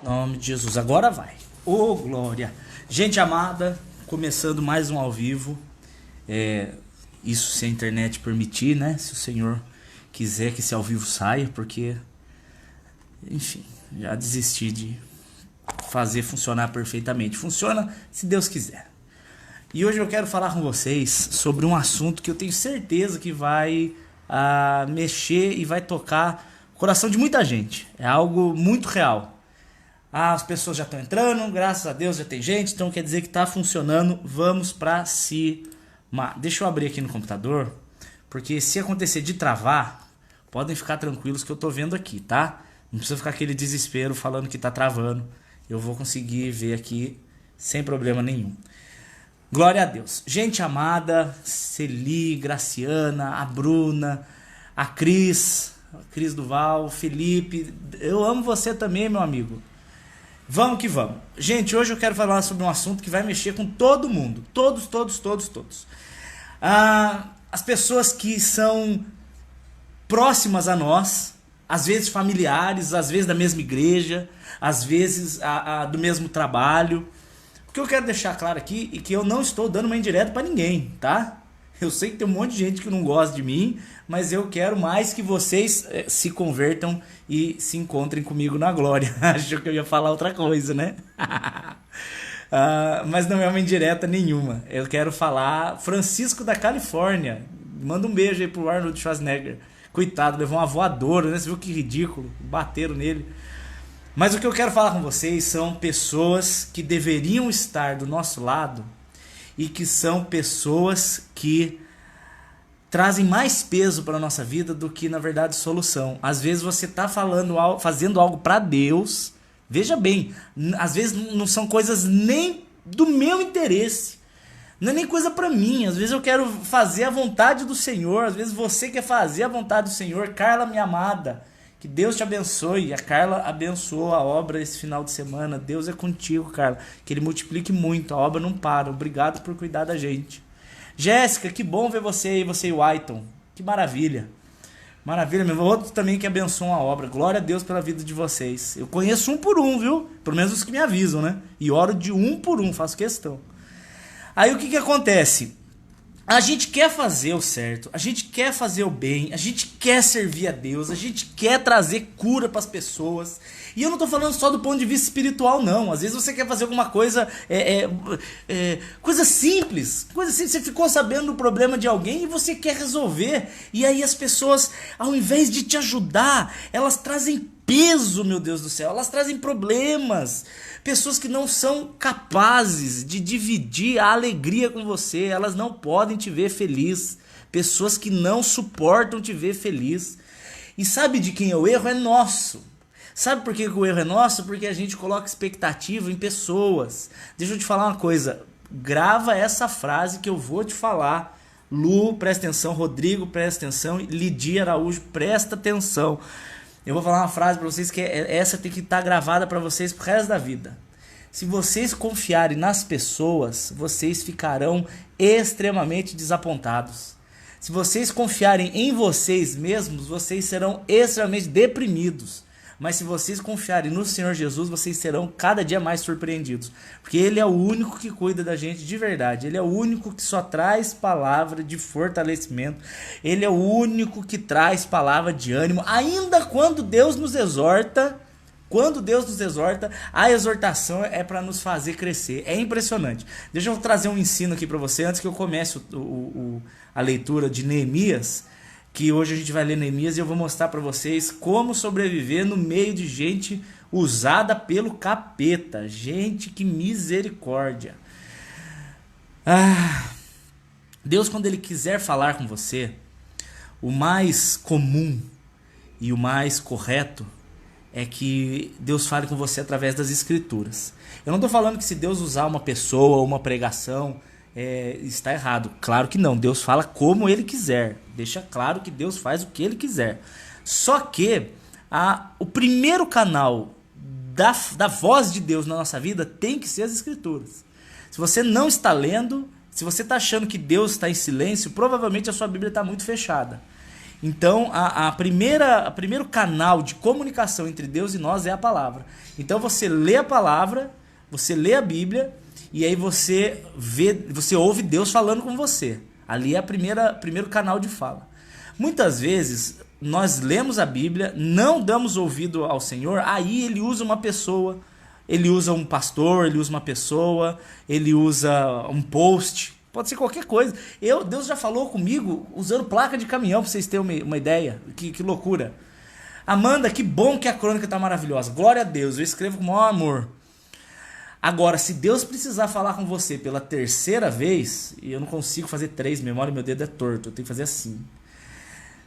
Em nome de Jesus, agora vai. Ô, glória. Gente amada, começando mais um ao vivo. Isso se a internet permitir, né? Se o Senhor quiser que esse ao vivo saia, porque, enfim, já desisti de fazer funcionar perfeitamente. Funciona se Deus quiser. E hoje eu quero falar com vocês sobre um assunto que eu tenho certeza que vai mexer e vai tocar o coração de muita gente. É algo muito real. As pessoas já estão entrando, graças a Deus já tem gente, então quer dizer que está funcionando. Vamos pra cima. Deixa eu abrir aqui no computador, porque se acontecer de travar, podem ficar tranquilos que eu tô vendo aqui, tá? Não precisa ficar aquele desespero falando que tá travando. Eu vou conseguir ver aqui sem problema nenhum. Glória a Deus. Gente amada, Celi, Graciana, a Bruna, a Cris Duval, Felipe, eu amo você também, meu amigo. Vamos que vamos. Gente, hoje eu quero falar sobre um assunto que vai mexer com todo mundo. Todos. As pessoas que são próximas a nós, às vezes familiares, às vezes da mesma igreja, às vezes do mesmo trabalho. O que eu quero deixar claro aqui é que eu não estou dando uma indireta para ninguém, tá? Eu sei que tem um monte de gente que não gosta de mim, mas eu quero mais que vocês se convertam e se encontrem comigo na glória. Acho que eu ia falar outra coisa, né? Mas não é uma indireta nenhuma. Eu quero falar Francisco da Califórnia. Manda um beijo aí pro Arnold Schwarzenegger. Coitado, levou uma voadora, né? Você viu que ridículo? Bateram nele. Mas o que eu quero falar com vocês são pessoas que deveriam estar do nosso lado e que são pessoas que trazem mais peso para a nossa vida do que, na verdade, solução. Às vezes você está fazendo algo para Deus, veja bem, às vezes não são coisas nem do meu interesse, não é nem coisa para mim. Às vezes eu quero fazer a vontade do Senhor, às vezes você quer fazer a vontade do Senhor. Carla, minha amada, que Deus te abençoe. A Carla abençoou a obra esse final de semana. Deus é contigo, Carla. Que Ele multiplique muito. A obra não para. Obrigado por cuidar da gente. Jéssica, que bom ver você aí, você e o Aiton. Que maravilha. Maravilha mesmo. Outros também que abençoam a obra. Glória a Deus pela vida de vocês. Eu conheço um por um, viu? Pelo menos os que me avisam, né? E oro de um por um, faço questão. Aí o que acontece? A gente quer fazer o certo, a gente quer fazer o bem, a gente quer servir a Deus, a gente quer trazer cura para as pessoas. E eu não estou falando só do ponto de vista espiritual, não. Às vezes você quer fazer alguma coisa, coisa simples. Você ficou sabendo do problema de alguém e você quer resolver. E aí as pessoas, ao invés de te ajudar, elas trazem peso, meu Deus do céu. Elas trazem problemas. Pessoas que não são capazes de dividir a alegria com você. Elas não podem te ver feliz. Pessoas que não suportam te ver feliz. E sabe de quem é o erro? É nosso. Sabe por que o erro é nosso? Porque a gente coloca expectativa em pessoas. Deixa eu te falar uma coisa. Grava essa frase que eu vou te falar. Lu, presta atenção. Rodrigo, presta atenção. Lidia Araújo, presta atenção. Eu vou falar uma frase para vocês que essa tem que estar gravada para vocês pro resto da vida. Se vocês confiarem nas pessoas, vocês ficarão extremamente desapontados. Se vocês confiarem em vocês mesmos, vocês serão extremamente deprimidos. Mas se vocês confiarem no Senhor Jesus, vocês serão cada dia mais surpreendidos. Porque Ele é o único que cuida da gente de verdade. Ele é o único que só traz palavra de fortalecimento. Ele é o único que traz palavra de ânimo. Ainda quando Deus nos exorta, a exortação é para nos fazer crescer. É impressionante. Deixa eu trazer um ensino aqui para você, antes que eu comece a leitura de Neemias. Que hoje a gente vai ler Neemias e eu vou mostrar para vocês como sobreviver no meio de gente usada pelo capeta. Gente, que misericórdia. Deus, quando Ele quiser falar com você, o mais comum e o mais correto é que Deus fale com você através das Escrituras. Eu não estou falando que se Deus usar uma pessoa ou uma pregação, está errado. Claro que não. Deus fala como Ele quiser. Deixa claro que Deus faz o que Ele quiser. Só que o primeiro canal da voz de Deus na nossa vida tem que ser as Escrituras. Se você não está lendo, se você está achando que Deus está em silêncio, provavelmente a sua Bíblia está muito fechada. Então, primeiro canal de comunicação entre Deus e nós é a palavra. Então, você lê a palavra, você lê a Bíblia, e aí você ouve Deus falando com você. Ali é o primeiro canal de fala. Muitas vezes, nós lemos a Bíblia, não damos ouvido ao Senhor, aí ele usa uma pessoa, ele usa um pastor, ele usa uma pessoa, ele usa um post, pode ser qualquer coisa. Deus já falou comigo usando placa de caminhão, pra vocês terem uma ideia. Que loucura. Amanda, que bom que a crônica tá maravilhosa. Glória a Deus, eu escrevo com o maior amor. Agora, se Deus precisar falar com você pela terceira vez, e eu não consigo fazer 3, memória, meu dedo é torto, eu tenho que fazer assim.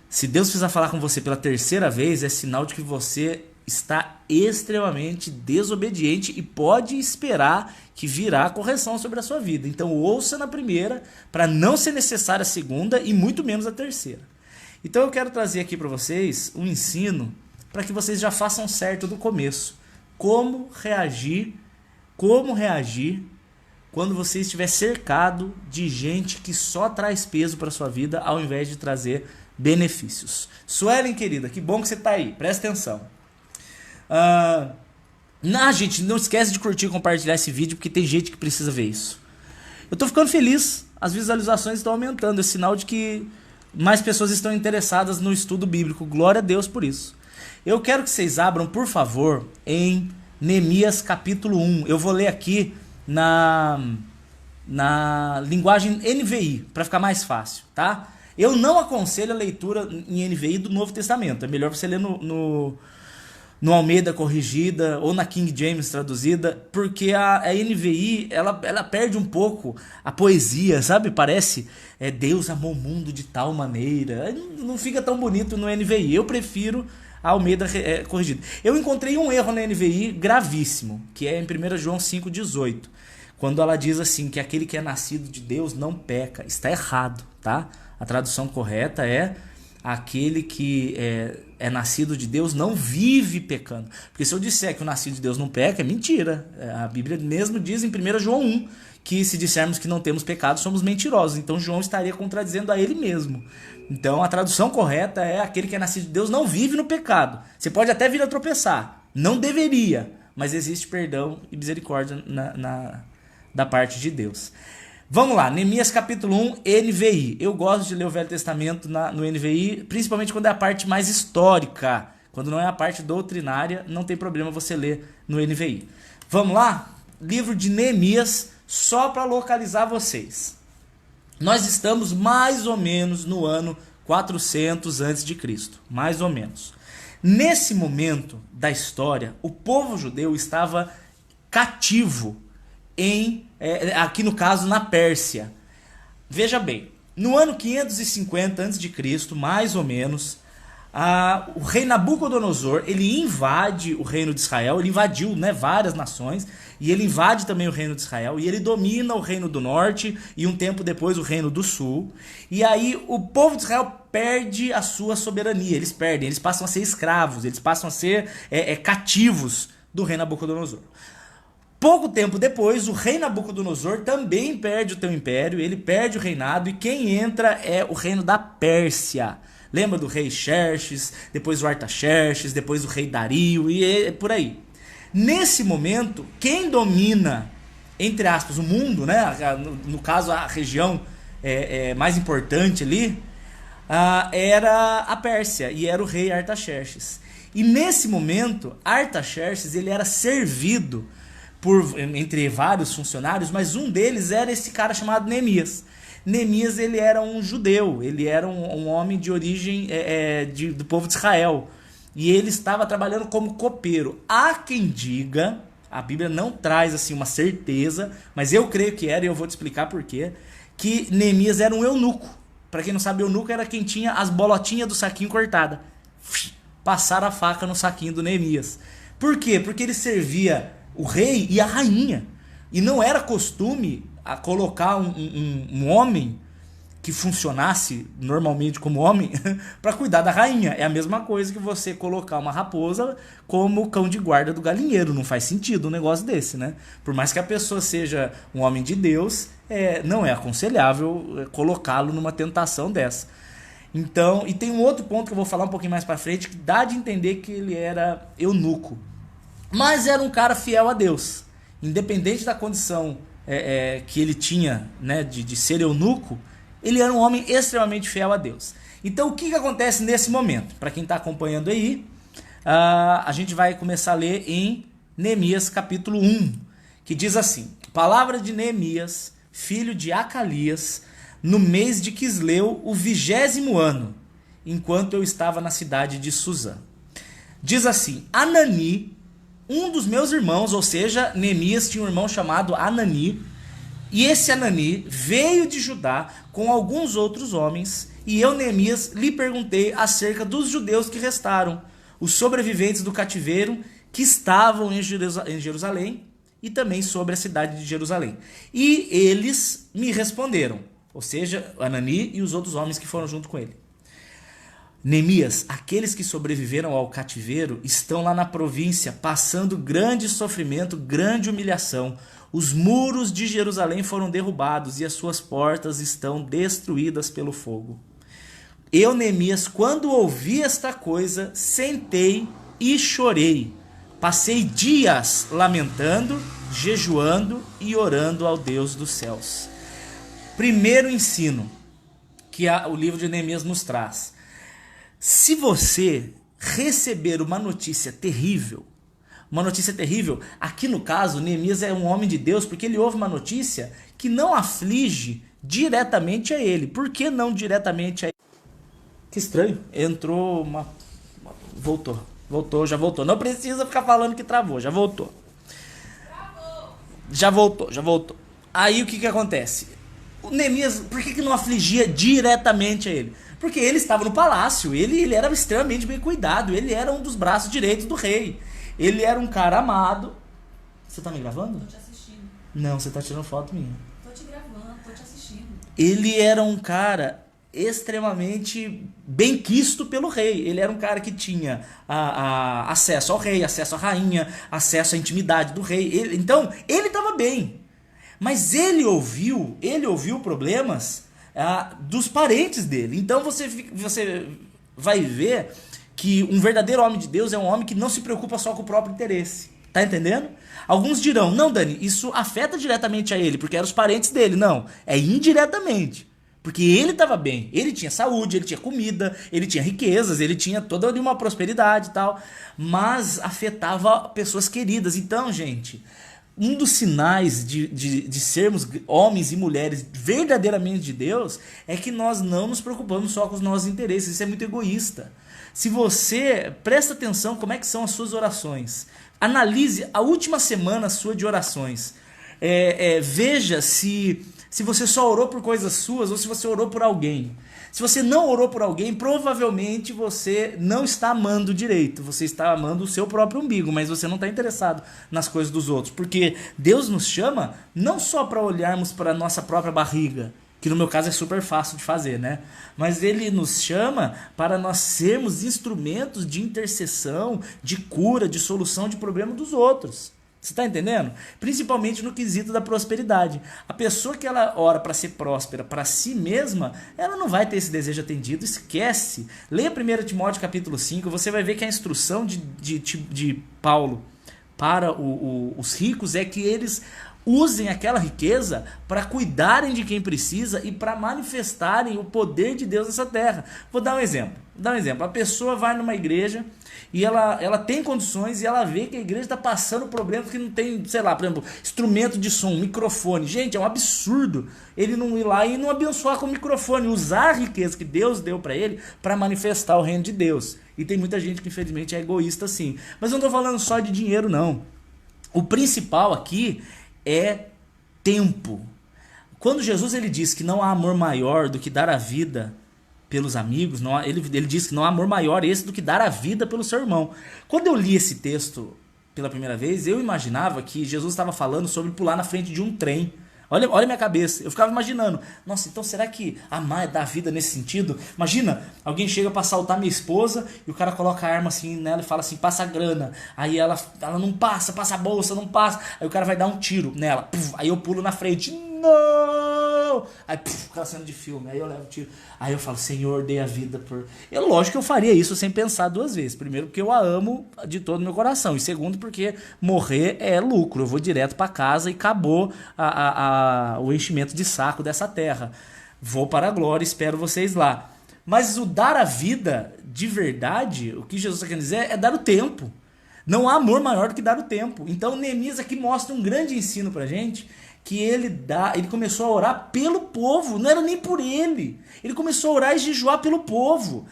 Se Deus precisar falar com você pela terceira vez, é sinal de que você está extremamente desobediente e pode esperar que virá correção sobre a sua vida. Então ouça na primeira para não ser necessária a segunda e muito menos a terceira. Então eu quero trazer aqui para vocês um ensino para que vocês já façam certo do começo. Como reagir quando você estiver cercado de gente que só traz peso para sua vida ao invés de trazer benefícios. Suelen, querida, que bom que você está aí. Presta atenção. Gente, não esquece de curtir e compartilhar esse vídeo, porque tem gente que precisa ver isso. Eu tô ficando feliz, as visualizações estão aumentando, é sinal de que mais pessoas estão interessadas no estudo bíblico. Glória a Deus por isso. Eu quero que vocês abram, por favor, em Neemias capítulo 1. Eu vou ler aqui na linguagem NVI, para ficar mais fácil, tá? Eu não aconselho a leitura em NVI do Novo Testamento, é melhor você ler no Almeida corrigida ou na King James traduzida, porque a NVI ela perde um pouco a poesia, sabe? Parece Deus amou o mundo de tal maneira, não fica tão bonito no NVI. Eu prefiro a Almeida corrigida. Eu encontrei um erro na NVI gravíssimo, que é em 1 João 5,18, quando ela diz assim, que aquele que é nascido de Deus não peca. Está errado, tá? A tradução correta é: aquele que é nascido de Deus não vive pecando. Porque se eu disser que o nascido de Deus não peca, é mentira. A Bíblia mesmo diz em 1 João 1 que se dissermos que não temos pecado, somos mentirosos. Então João estaria contradizendo a ele mesmo. Então a tradução correta é: aquele que é nascido de Deus não vive no pecado. Você pode até vir a tropeçar, não deveria, mas existe perdão e misericórdia da parte de Deus. Vamos lá, Neemias capítulo 1, NVI. Eu gosto de ler o Velho Testamento no NVI, principalmente quando é a parte mais histórica. Quando não é a parte doutrinária, não tem problema você ler no NVI. Vamos lá? Livro de Neemias, só para localizar vocês. Nós estamos mais ou menos no ano 400 a.C., mais ou menos. Nesse momento da história, o povo judeu estava cativo aqui no caso na Pérsia. Veja bem, no ano 550 a.C., mais ou menos, o rei Nabucodonosor, ele invade o reino de Israel. Ele invadiu, várias nações, e ele invade também o reino de Israel, e ele domina o reino do norte e um tempo depois o reino do sul. E aí o povo de Israel perde a sua soberania. Eles passam a ser escravos, eles passam a ser cativos do rei Nabucodonosor. Pouco tempo depois, o rei Nabucodonosor também perde o seu império, ele perde o reinado, e quem entra é o reino da Pérsia. Lembra do rei Xerxes, depois o Artaxerxes, depois o rei Dario e por aí. Nesse momento, quem domina, entre aspas, o mundo, no caso a região mais importante ali, era a Pérsia, e era o rei Artaxerxes. E nesse momento, Artaxerxes ele era servido entre vários funcionários, mas um deles era esse cara chamado Neemias. Neemias ele era um judeu, ele era um homem de origem do povo de Israel, e ele estava trabalhando como copeiro. Há quem diga, a Bíblia não traz assim uma certeza, mas eu creio que era, e eu vou te explicar por quê, que Neemias era um eunuco. Para quem não sabe, eunuco era quem tinha as bolotinhas do saquinho cortada. Passaram a faca no saquinho do Neemias. Por quê? Porque ele servia o rei e a rainha, e não era costume colocar um homem que funcionasse normalmente como homem para cuidar da rainha. É a mesma coisa que você colocar uma raposa como cão de guarda do galinheiro. Não faz sentido um negócio desse, né? Por mais que a pessoa seja um homem de Deus, não é aconselhável colocá-lo numa tentação dessa. Então, e tem um outro ponto que eu vou falar um pouquinho mais pra frente, que dá de entender que ele era eunuco. Mas era um cara fiel a Deus. Independente da condição que ele tinha, né, de ser eunuco, ele era um homem extremamente fiel a Deus. Então o que acontece nesse momento? Para quem está acompanhando aí, a gente vai começar a ler em Neemias capítulo 1, que diz assim: palavra de Neemias, filho de Acalias, no mês de Quisleu, o 20º ano, enquanto eu estava na cidade de Suzã. Diz assim: Anani, um dos meus irmãos, ou seja, Neemias tinha um irmão chamado Anani, e esse Anani veio de Judá com alguns outros homens, e eu, Neemias, lhe perguntei acerca dos judeus que restaram, os sobreviventes do cativeiro que estavam em Jerusalém, e também sobre a cidade de Jerusalém. E eles me responderam, ou seja, Anani e os outros homens que foram junto com ele: Neemias, aqueles que sobreviveram ao cativeiro estão lá na província, passando grande sofrimento, grande humilhação. Os muros de Jerusalém foram derrubados e as suas portas estão destruídas pelo fogo. Eu, Neemias, quando ouvi esta coisa, sentei e chorei. Passei dias lamentando, jejuando e orando ao Deus dos céus. Primeiro ensino que o livro de Neemias nos traz: se você receber uma notícia terrível, aqui no caso, Neemias é um homem de Deus porque ele ouve uma notícia que não aflige diretamente a ele. Por que não diretamente a ele? Que estranho, entrou uma... Já voltou. Não precisa ficar falando que travou, já voltou. Já voltou. Aí o que acontece? O Neemias, por que não afligia diretamente a ele? Porque ele estava no palácio, ele era extremamente bem cuidado, ele era um dos braços direitos do rei. Ele era um cara amado. Você tá me gravando? Tô te assistindo. Não, você tá tirando foto minha. Tô te gravando, tô te assistindo. Ele era um cara extremamente bem quisto pelo rei. Ele era um cara que tinha acesso ao rei, acesso à rainha, acesso à intimidade do rei. Então, ele estava bem. Mas ele ouviu problemas dos parentes dele. Então você vai ver que um verdadeiro homem de Deus é um homem que não se preocupa só com o próprio interesse. Tá entendendo? Alguns dirão: não, Dani, isso afeta diretamente a ele, porque eram os parentes dele. Não, é indiretamente. Porque ele estava bem, ele tinha saúde, ele tinha comida, ele tinha riquezas, ele tinha toda uma prosperidade e tal, mas afetava pessoas queridas. Então, gente, um dos sinais de sermos homens e mulheres verdadeiramente de Deus é que nós não nos preocupamos só com os nossos interesses. Isso é muito egoísta. Se você presta atenção como é que são as suas orações, analise a última semana sua de orações, veja se você só orou por coisas suas ou se você orou por alguém. Se você não orou por alguém, provavelmente você não está amando direito. Você está amando o seu próprio umbigo, mas você não está interessado nas coisas dos outros. Porque Deus nos chama não só para olharmos para a nossa própria barriga, que no meu caso é super fácil de fazer, né? Mas Ele nos chama para nós sermos instrumentos de intercessão, de cura, de solução de problemas dos outros. Você está entendendo? Principalmente no quesito da prosperidade. A pessoa que ela ora para ser próspera para si mesma, ela não vai ter esse desejo atendido. Esquece. Leia 1 Timóteo capítulo 5, você vai ver que a instrução de Paulo para os ricos é que eles usem aquela riqueza para cuidarem de quem precisa e para manifestarem o poder de Deus nessa terra. Vou dar um exemplo. A pessoa vai numa igreja e ela tem condições e ela vê que a igreja está passando problemas que não tem, sei lá, por exemplo, instrumento de som, microfone. Gente, é um absurdo ele não ir lá e não abençoar com o microfone, usar a riqueza que Deus deu para ele para manifestar o reino de Deus. E tem muita gente que infelizmente é egoísta assim. Mas eu não estou falando só de dinheiro, não. O principal aqui é tempo. Quando Jesus ele diz que não há amor maior do que dar a vida pelos amigos, ele diz que não há amor maior esse do que dar a vida pelo seu irmão. Quando eu li esse texto pela primeira vez, eu imaginava que Jesus estava falando sobre pular na frente de um trem. Olha a minha cabeça, eu ficava imaginando, nossa, então será que amar é dar vida nesse sentido? Imagina, alguém chega para assaltar minha esposa e o cara coloca a arma assim nela e fala assim, passa a grana. Aí ela não passa a bolsa, não passa. Aí o cara vai dar um tiro nela, puf, aí eu pulo na frente, não! matou. Aí, aquela cena de filme, aí eu levo o tiro. Aí eu falo, Senhor, dei a vida por... Lógico que eu faria isso sem pensar duas vezes. Primeiro, porque eu a amo de todo o meu coração. E segundo, porque morrer é lucro. Eu vou direto pra casa e acabou o enchimento de saco dessa terra. Vou para a glória, espero vocês lá. Mas o dar a vida, de verdade, o que Jesus está querendo dizer é dar o tempo. Não há amor maior do que dar o tempo. Então Neemias aqui mostra um grande ensino pra gente, que ele começou a orar pelo povo, não era nem por ele. Ele começou a orar e jejuar pelo povo.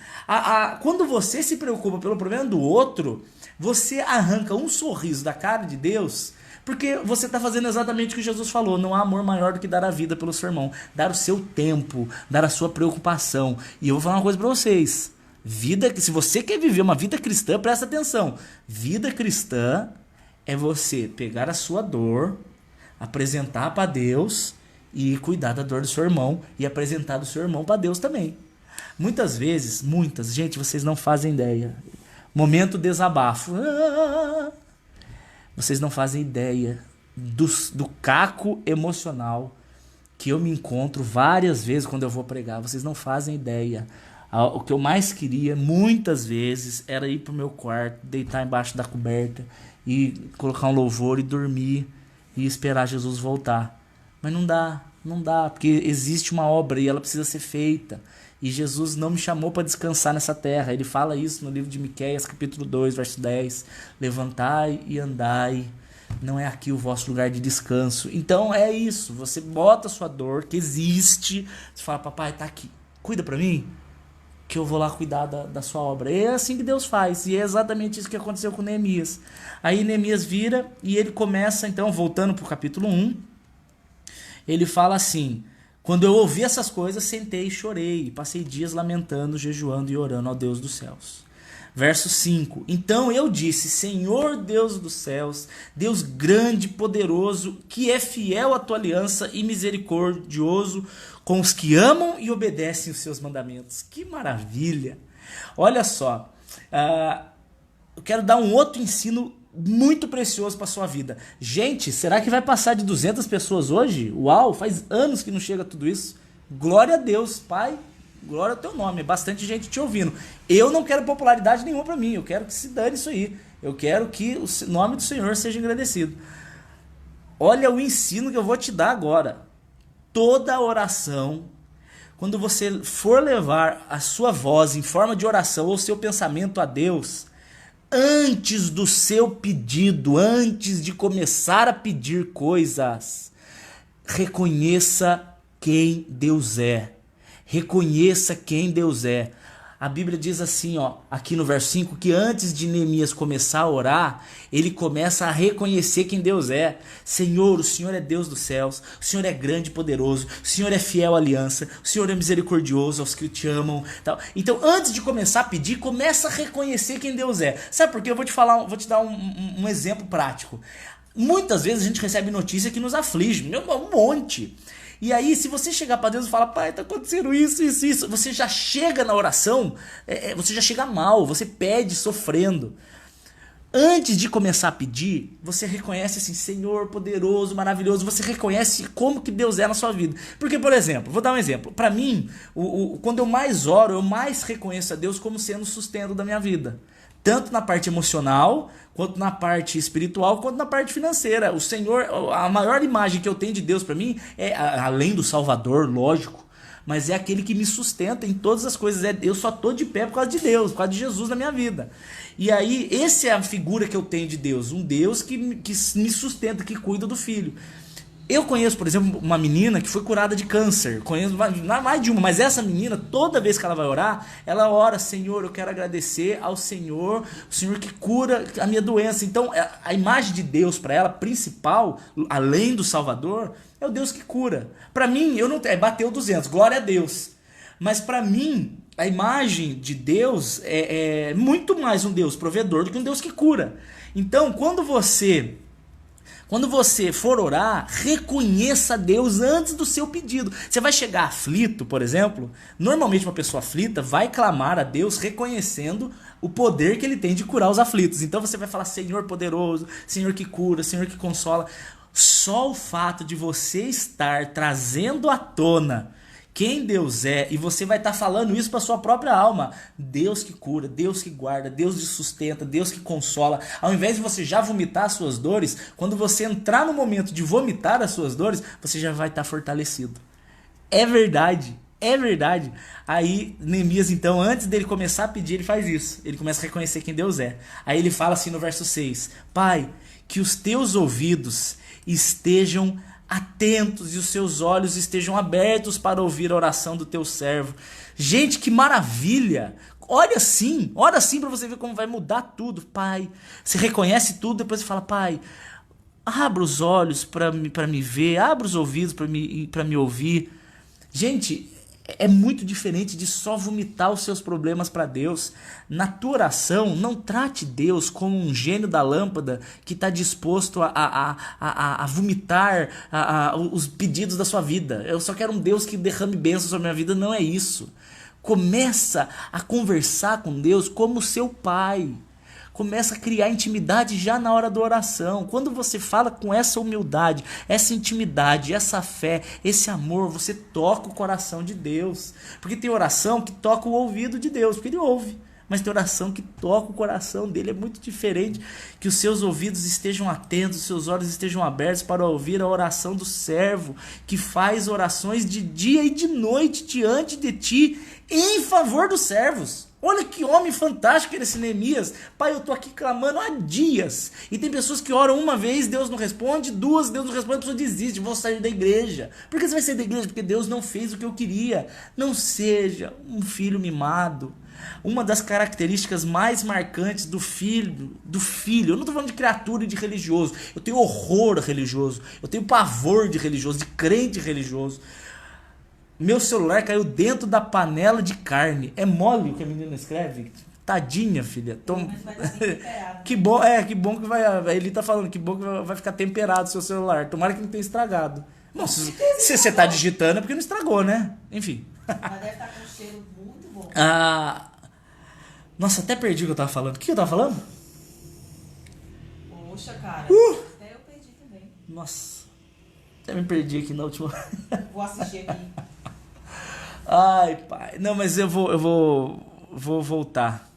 Quando você se preocupa pelo problema do outro, você arranca um sorriso da cara de Deus, porque você está fazendo exatamente o que Jesus falou. Não há amor maior do que dar a vida pelo seu irmão. Dar o seu tempo, dar a sua preocupação. E eu vou falar uma coisa para vocês. Se você quer viver uma vida cristã, presta atenção. Vida cristã é você pegar a sua dor, apresentar para Deus e cuidar da dor do seu irmão e apresentar do seu irmão para Deus também. Muitas vezes, gente, vocês não fazem ideia. Momento desabafo. Vocês não fazem ideia do caco emocional que eu me encontro várias vezes quando eu vou pregar. Vocês não fazem ideia. O que eu mais queria, muitas vezes, era ir pro meu quarto, deitar embaixo da coberta e colocar um louvor e dormir e esperar Jesus voltar. Mas não dá, porque existe uma obra e ela precisa ser feita. E Jesus não me chamou para descansar nessa terra. Ele fala isso no livro de Miqueias, capítulo 2, verso 10. Levantai e andai, não é aqui o vosso lugar de descanso. Então é isso, você bota a sua dor, que existe, você fala, papai, tá aqui, cuida para mim, que eu vou lá cuidar da sua obra. É assim que Deus faz, e é exatamente isso que aconteceu com Neemias. Aí Neemias vira e ele começa, então, voltando para o capítulo 1, ele fala assim: quando eu ouvi essas coisas, sentei e chorei, e passei dias lamentando, jejuando e orando ao Deus dos céus. Verso 5: então eu disse, Senhor Deus dos céus, Deus grande e poderoso, que é fiel à tua aliança e misericordioso com os que amam e obedecem os seus mandamentos. Que maravilha! Olha só, eu quero dar um outro ensino muito precioso para sua vida. Gente, será que vai passar de 200 pessoas hoje? Uau, faz anos que não chega tudo isso. Glória a Deus, Pai. Glória ao teu nome, é bastante gente te ouvindo. Eu não quero popularidade nenhuma para mim, eu quero que se dane isso aí. Eu quero que o nome do Senhor seja engrandecido. Olha o ensino que eu vou te dar agora. Toda oração, quando você for levar a sua voz em forma de oração ou seu pensamento a Deus, antes do seu pedido, antes de começar a pedir coisas, reconheça quem Deus é. Reconheça quem Deus é. A Bíblia diz assim, aqui no verso 5, que antes de Neemias começar a orar, ele começa a reconhecer quem Deus é. Senhor, o Senhor é Deus dos céus, o Senhor é grande e poderoso, o Senhor é fiel à aliança, o Senhor é misericordioso aos que te amam. Então, antes de começar a pedir, começa a reconhecer quem Deus é. Sabe por quê? Eu vou te dar um exemplo prático. Muitas vezes a gente recebe notícia que nos aflige, um monte. E aí, se você chegar para Deus e falar, pai, tá acontecendo isso, você já chega na oração, você já chega mal, você pede sofrendo. Antes de começar a pedir, você reconhece assim, Senhor poderoso, maravilhoso, você reconhece como que Deus é na sua vida. Porque, por exemplo, vou dar um exemplo. Para mim, quando eu mais oro, eu mais reconheço a Deus como sendo o sustento da minha vida. Tanto na parte emocional, quanto na parte espiritual, quanto na parte financeira. O Senhor, a maior imagem que eu tenho de Deus para mim é, além do Salvador, lógico, mas é aquele que me sustenta em todas as coisas. Eu só tô de pé por causa de Deus, por causa de Jesus na minha vida. E aí, essa é a figura que eu tenho de Deus, um Deus que me sustenta, que cuida do filho. Eu conheço, por exemplo, uma menina que foi curada de câncer. Conheço mais de uma, mas essa menina, toda vez que ela vai orar, ela ora, Senhor, eu quero agradecer ao Senhor, o Senhor que cura a minha doença. Então, a imagem de Deus para ela, principal, além do Salvador, é o Deus que cura. Para mim, eu não bateu 200, glória a Deus. Mas para mim, a imagem de Deus é muito mais um Deus provedor do que um Deus que cura. Então, quando você for orar, reconheça Deus antes do seu pedido. Você vai chegar aflito, por exemplo, normalmente uma pessoa aflita vai clamar a Deus reconhecendo o poder que ele tem de curar os aflitos. Então você vai falar, Senhor poderoso, Senhor que cura, Senhor que consola. Só o fato de você estar trazendo à tona quem Deus é, e você vai estar falando isso para sua própria alma. Deus que cura, Deus que guarda, Deus que sustenta, Deus que consola. Ao invés de você já vomitar as suas dores, quando você entrar no momento de vomitar as suas dores, você já vai estar fortalecido. É verdade. É verdade. Aí Neemias, então, antes dele começar a pedir, ele faz isso. Ele começa a reconhecer quem Deus é. Aí ele fala assim no verso 6: Pai, que os teus ouvidos estejam atentos e os seus olhos estejam abertos para ouvir a oração do teu servo. Gente, que maravilha! Ora assim para você ver como vai mudar tudo. Pai, você reconhece tudo, depois você fala: Pai, abra os olhos para me ver, abra os ouvidos para me ouvir. Gente, é muito diferente de só vomitar os seus problemas para Deus. Na tua oração, não trate Deus como um gênio da lâmpada que está disposto a vomitar os pedidos da sua vida. Eu só quero um Deus que derrame bênçãos sobre a minha vida. Não é isso. Começa a conversar com Deus como seu pai. Começa a criar intimidade já na hora da oração. Quando você fala com essa humildade, essa intimidade, essa fé, esse amor, você toca o coração de Deus. Porque tem oração que toca o ouvido de Deus, porque ele ouve. Mas tem oração que toca o coração dele. É muito diferente. Que os seus ouvidos estejam atentos, os seus olhos estejam abertos para ouvir a oração do servo, que faz orações de dia e de noite diante de ti, em favor dos servos. Olha que homem fantástico esse Neemias. Pai, eu tô aqui clamando há dias. E tem pessoas que oram uma vez, Deus não responde. Duas, Deus não responde, a pessoa desiste. Vou sair da igreja. Por que você vai sair da igreja? Porque Deus não fez o que eu queria. Não seja um filho mimado. Uma das características mais marcantes do filho, eu não tô falando de criatura e de religioso. Eu tenho horror religioso. Eu tenho pavor de religioso, de crente religioso. Meu celular caiu dentro da panela de carne. É mole o que a menina escreve? Tadinha, filha. Mas vai estar bem temperado. Que bom que vai. Ele tá falando que bom que vai ficar temperado o seu celular. Tomara que não tenha estragado. Bom, se você tá digitando é porque não estragou, né? Enfim. Mas deve estar com um cheiro muito bom. Nossa, até perdi o que eu tava falando. O que eu tava falando? Poxa, cara. Até eu perdi também. Nossa. Até me perdi aqui na última. Vou assistir aqui. Ai, pai. Não, mas eu vou voltar.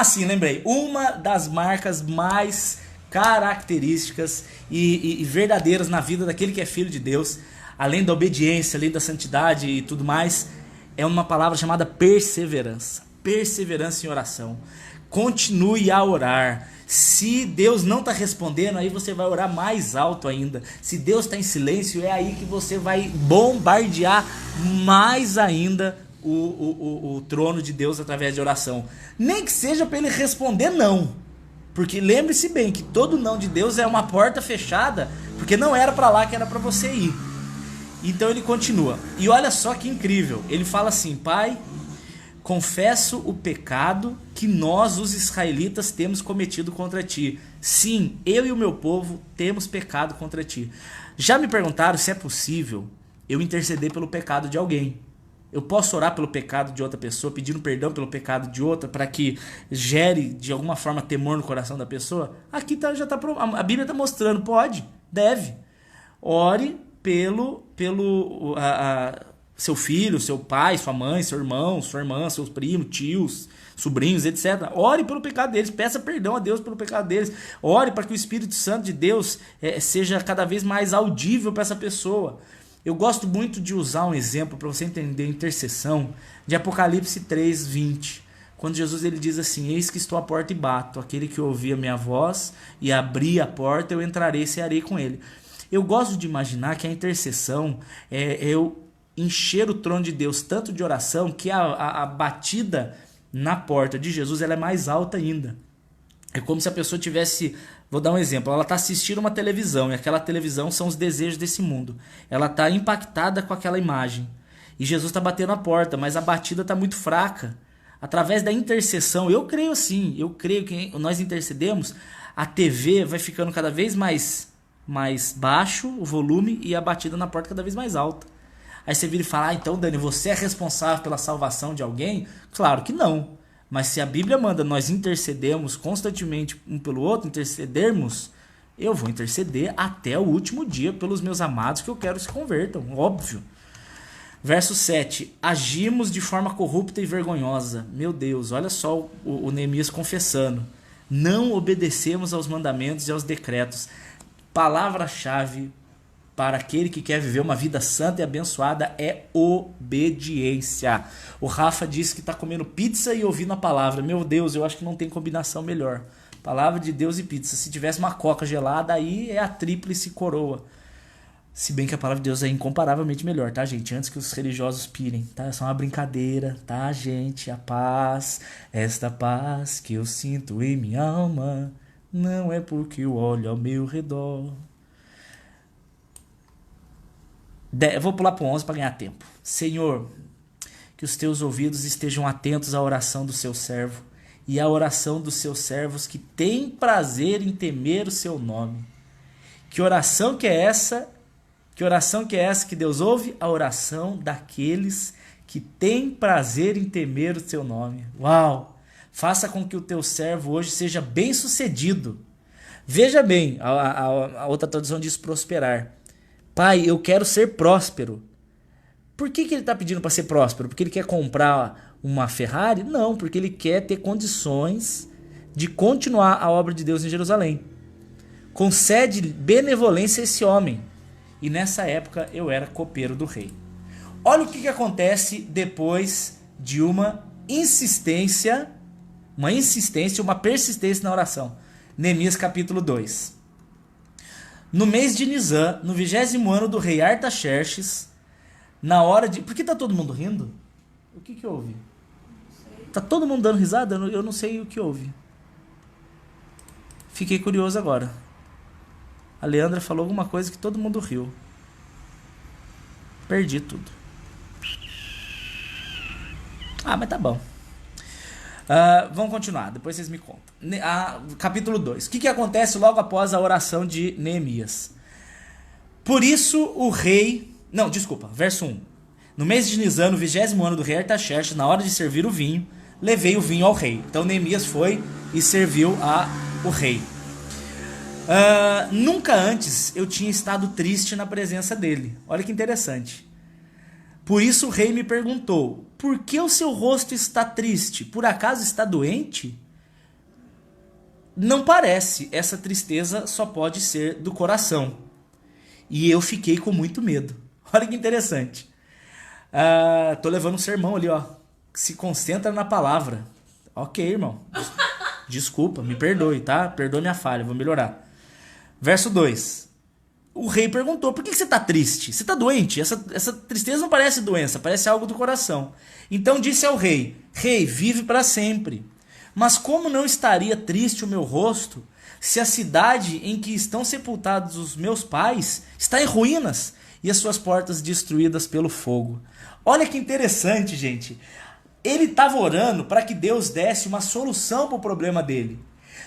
Sim, lembrei. Uma das marcas mais características e verdadeiras na vida daquele que é filho de Deus, além da obediência, além da santidade e tudo mais, é uma palavra chamada perseverança. Perseverança em oração. Continue a orar. Se Deus não está respondendo, aí você vai orar mais alto ainda. Se Deus está em silêncio, é aí que você vai bombardear mais ainda o trono de Deus através de oração. Nem que seja para ele responder não. Porque lembre-se bem que todo não de Deus é uma porta fechada, porque não era para lá que era para você ir. Então ele continua. E olha só que incrível. Ele fala assim: Pai, confesso o pecado que nós, os israelitas, temos cometido contra ti. Sim, eu e o meu povo temos pecado contra ti. Já me perguntaram se é possível eu interceder pelo pecado de alguém. Eu posso orar pelo pecado de outra pessoa, pedindo perdão pelo pecado de outra, para que gere de alguma forma temor no coração da pessoa? Aqui a Bíblia está mostrando, pode, deve. Ore pelo seu filho, seu pai, sua mãe, seu irmão, sua irmã, seus primos, tios, sobrinhos, etc. Ore pelo pecado deles, peça perdão a Deus pelo pecado deles. Ore para que o Espírito Santo de Deus seja cada vez mais audível para essa pessoa. Eu gosto muito de usar um exemplo para você entender a intercessão de Apocalipse 3:20. Quando Jesus ele diz assim: eis que estou à porta e bato, aquele que ouvir a minha voz e abrir a porta, eu entrarei e cearei com ele. Eu gosto de imaginar que a intercessão é eu encher o trono de Deus tanto de oração que a batida na porta de Jesus ela é mais alta ainda. É como se a pessoa tivesse, vou dar um exemplo, ela está assistindo uma televisão e aquela televisão são os desejos desse mundo. Ela está impactada com aquela imagem e Jesus está batendo a porta, mas a batida está muito fraca. Através da intercessão, eu creio que nós intercedemos, a TV vai ficando cada vez mais baixo o volume e a batida na porta cada vez mais alta. Aí você vira e fala: então Dani, você é responsável pela salvação de alguém? Claro que não. Mas se a Bíblia manda nós intercedermos constantemente um pelo outro, intercedermos, Eu vou interceder até o último dia pelos meus amados que eu quero se convertam, óbvio. Verso 7. Agimos de forma corrupta e vergonhosa. Meu Deus, olha só o Neemias confessando. Não obedecemos aos mandamentos e aos decretos. Palavra-chave para aquele que quer viver uma vida santa e abençoada é obediência. O Rafa disse que está comendo pizza e ouvindo a palavra. Meu Deus, eu acho que não tem combinação melhor. Palavra de Deus e pizza. Se tivesse uma coca gelada, aí é a tríplice coroa. Se bem que a palavra de Deus é incomparavelmente melhor, tá, gente? Antes que os religiosos pirem, tá? É só uma brincadeira, tá, gente? A paz, esta paz que eu sinto em minha alma, não é porque eu olho ao meu redor. Eu vou pular pro 11 para ganhar tempo. Senhor, que os teus ouvidos estejam atentos à oração do seu servo e à oração dos seus servos que têm prazer em temer o seu nome. Que oração que é essa? Que oração que é essa que Deus ouve? A oração daqueles que têm prazer em temer o seu nome. Uau! Faça com que o teu servo hoje seja bem sucedido. Veja bem, a outra tradução diz prosperar. Pai, eu quero ser próspero. Por que ele está pedindo para ser próspero? Porque ele quer comprar uma Ferrari? Não, porque ele quer ter condições de continuar a obra de Deus em Jerusalém. Concede benevolência a esse homem. E nessa época eu era copeiro do rei. Olha o que acontece depois de uma insistência, uma persistência na oração. Neemias capítulo 2. No mês de Nisan, no 20º ano do rei Artaxerxes, na hora de... Por que tá todo mundo rindo? O que houve? Tá todo mundo dando risada? Eu não sei o que houve. Fiquei curioso agora. A Leandra falou alguma coisa que todo mundo riu. Perdi tudo. Ah, mas tá bom. Vamos continuar, depois vocês me contam. Capítulo 2. O que acontece logo após a oração de Neemias? Por isso o rei... Não, desculpa, verso 1. No mês de Nisan, no 20º ano do rei Artaxerxes, na hora de servir o vinho, levei o vinho ao rei. Então Neemias foi e serviu o rei. Nunca antes eu tinha estado triste na presença dele. Olha que interessante. Por isso o rei me perguntou: por que o seu rosto está triste? Por acaso está doente? Não parece. Essa tristeza só pode ser do coração. E eu fiquei com muito medo. Olha que interessante. Tô levando um sermão ali, ó. Se concentra na palavra. Ok, irmão. Desculpa, me perdoe, tá? Perdoe minha falha, vou melhorar. Verso 2. O rei perguntou: por que você está triste? Você está doente? Essa tristeza não parece doença, parece algo do coração. Então disse ao rei: rei, vive para sempre. Mas como não estaria triste o meu rosto, se a cidade em que estão sepultados os meus pais está em ruínas e as suas portas destruídas pelo fogo? Olha que interessante, gente. Ele estava orando para que Deus desse uma solução para o problema dele.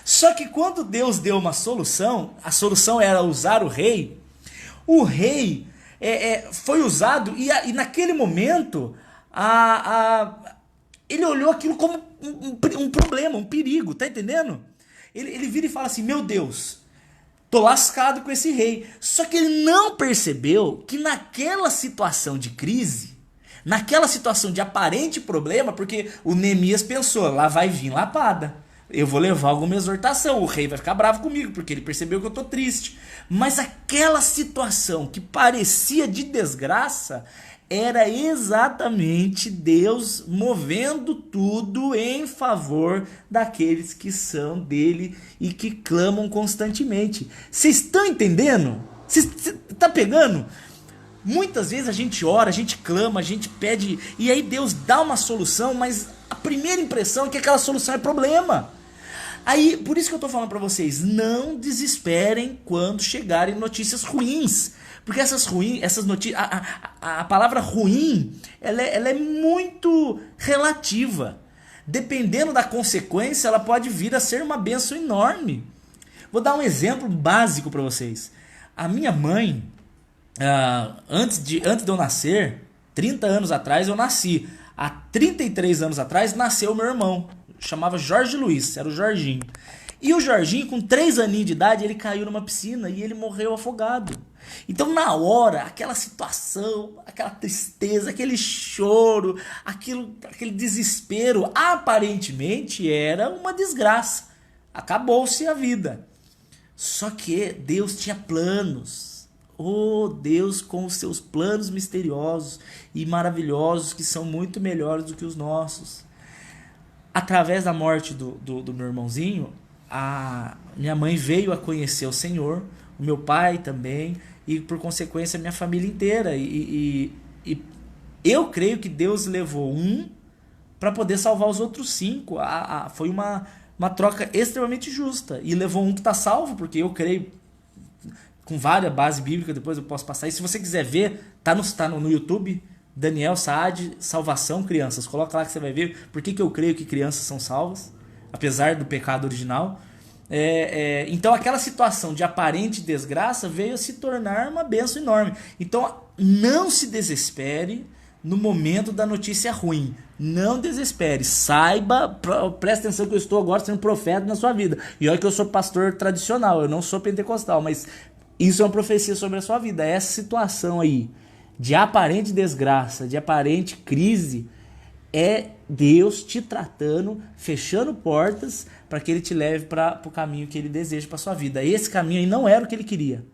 Só que quando Deus deu uma solução, a solução era usar o rei foi usado e naquele momento ele olhou aquilo como um problema, um perigo, tá entendendo? Ele vira e fala assim: meu Deus, tô lascado com esse rei. Só que ele não percebeu que naquela situação de crise, naquela situação de aparente problema, porque o Neemias pensou: lá vai vir lapada. Eu vou levar alguma exortação, o rei vai ficar bravo comigo, porque ele percebeu que eu tô triste. Mas aquela situação que parecia de desgraça, era exatamente Deus movendo tudo em favor daqueles que são dele e que clamam constantemente. Vocês estão entendendo? Você tá pegando? Muitas vezes a gente ora, a gente clama, a gente pede, e aí Deus dá uma solução, mas a primeira impressão é que aquela solução é problema. Aí, por isso que eu tô falando para vocês, não desesperem quando chegarem notícias ruins. Porque essas notícias, a palavra ruim, ela é muito relativa. Dependendo da consequência, ela pode vir a ser uma bênção enorme. Vou dar um exemplo básico para vocês. A minha mãe, antes de eu nascer, 30 anos atrás eu nasci. Há 33 anos atrás nasceu meu irmão. Chamava Jorge Luiz, era o Jorginho. E o Jorginho, com 3 aninhos de idade, ele caiu numa piscina e ele morreu afogado. Então, na hora, aquela situação, aquela tristeza, aquele choro, aquele desespero, aparentemente era uma desgraça. Acabou-se a vida. Só que Deus tinha planos. Oh, Deus com os seus planos misteriosos e maravilhosos, que são muito melhores do que os nossos. Através da morte do meu irmãozinho, a minha mãe veio a conhecer o Senhor, o meu pai também, e por consequência a minha família inteira. E eu creio que Deus levou um para poder salvar os outros 5. Foi uma troca extremamente justa. E levou um que está salvo, porque eu creio, com várias bases bíblicas, depois eu posso passar. E se você quiser ver, tá no YouTube, Daniel Saad, Salvação Crianças. Coloca lá que você vai ver por que eu creio que crianças são salvas, apesar do pecado original. Então aquela situação de aparente desgraça veio a se tornar uma bênção enorme. Então não se desespere no momento da notícia ruim. Não desespere. Saiba, presta atenção que eu estou agora sendo profeta na sua vida. E olha que eu sou pastor tradicional, eu não sou pentecostal, mas isso é uma profecia sobre a sua vida. Essa situação aí de aparente desgraça, de aparente crise, é Deus te tratando, fechando portas para que Ele te leve para o caminho que Ele deseja para sua vida. Esse caminho aí não era o que Ele queria.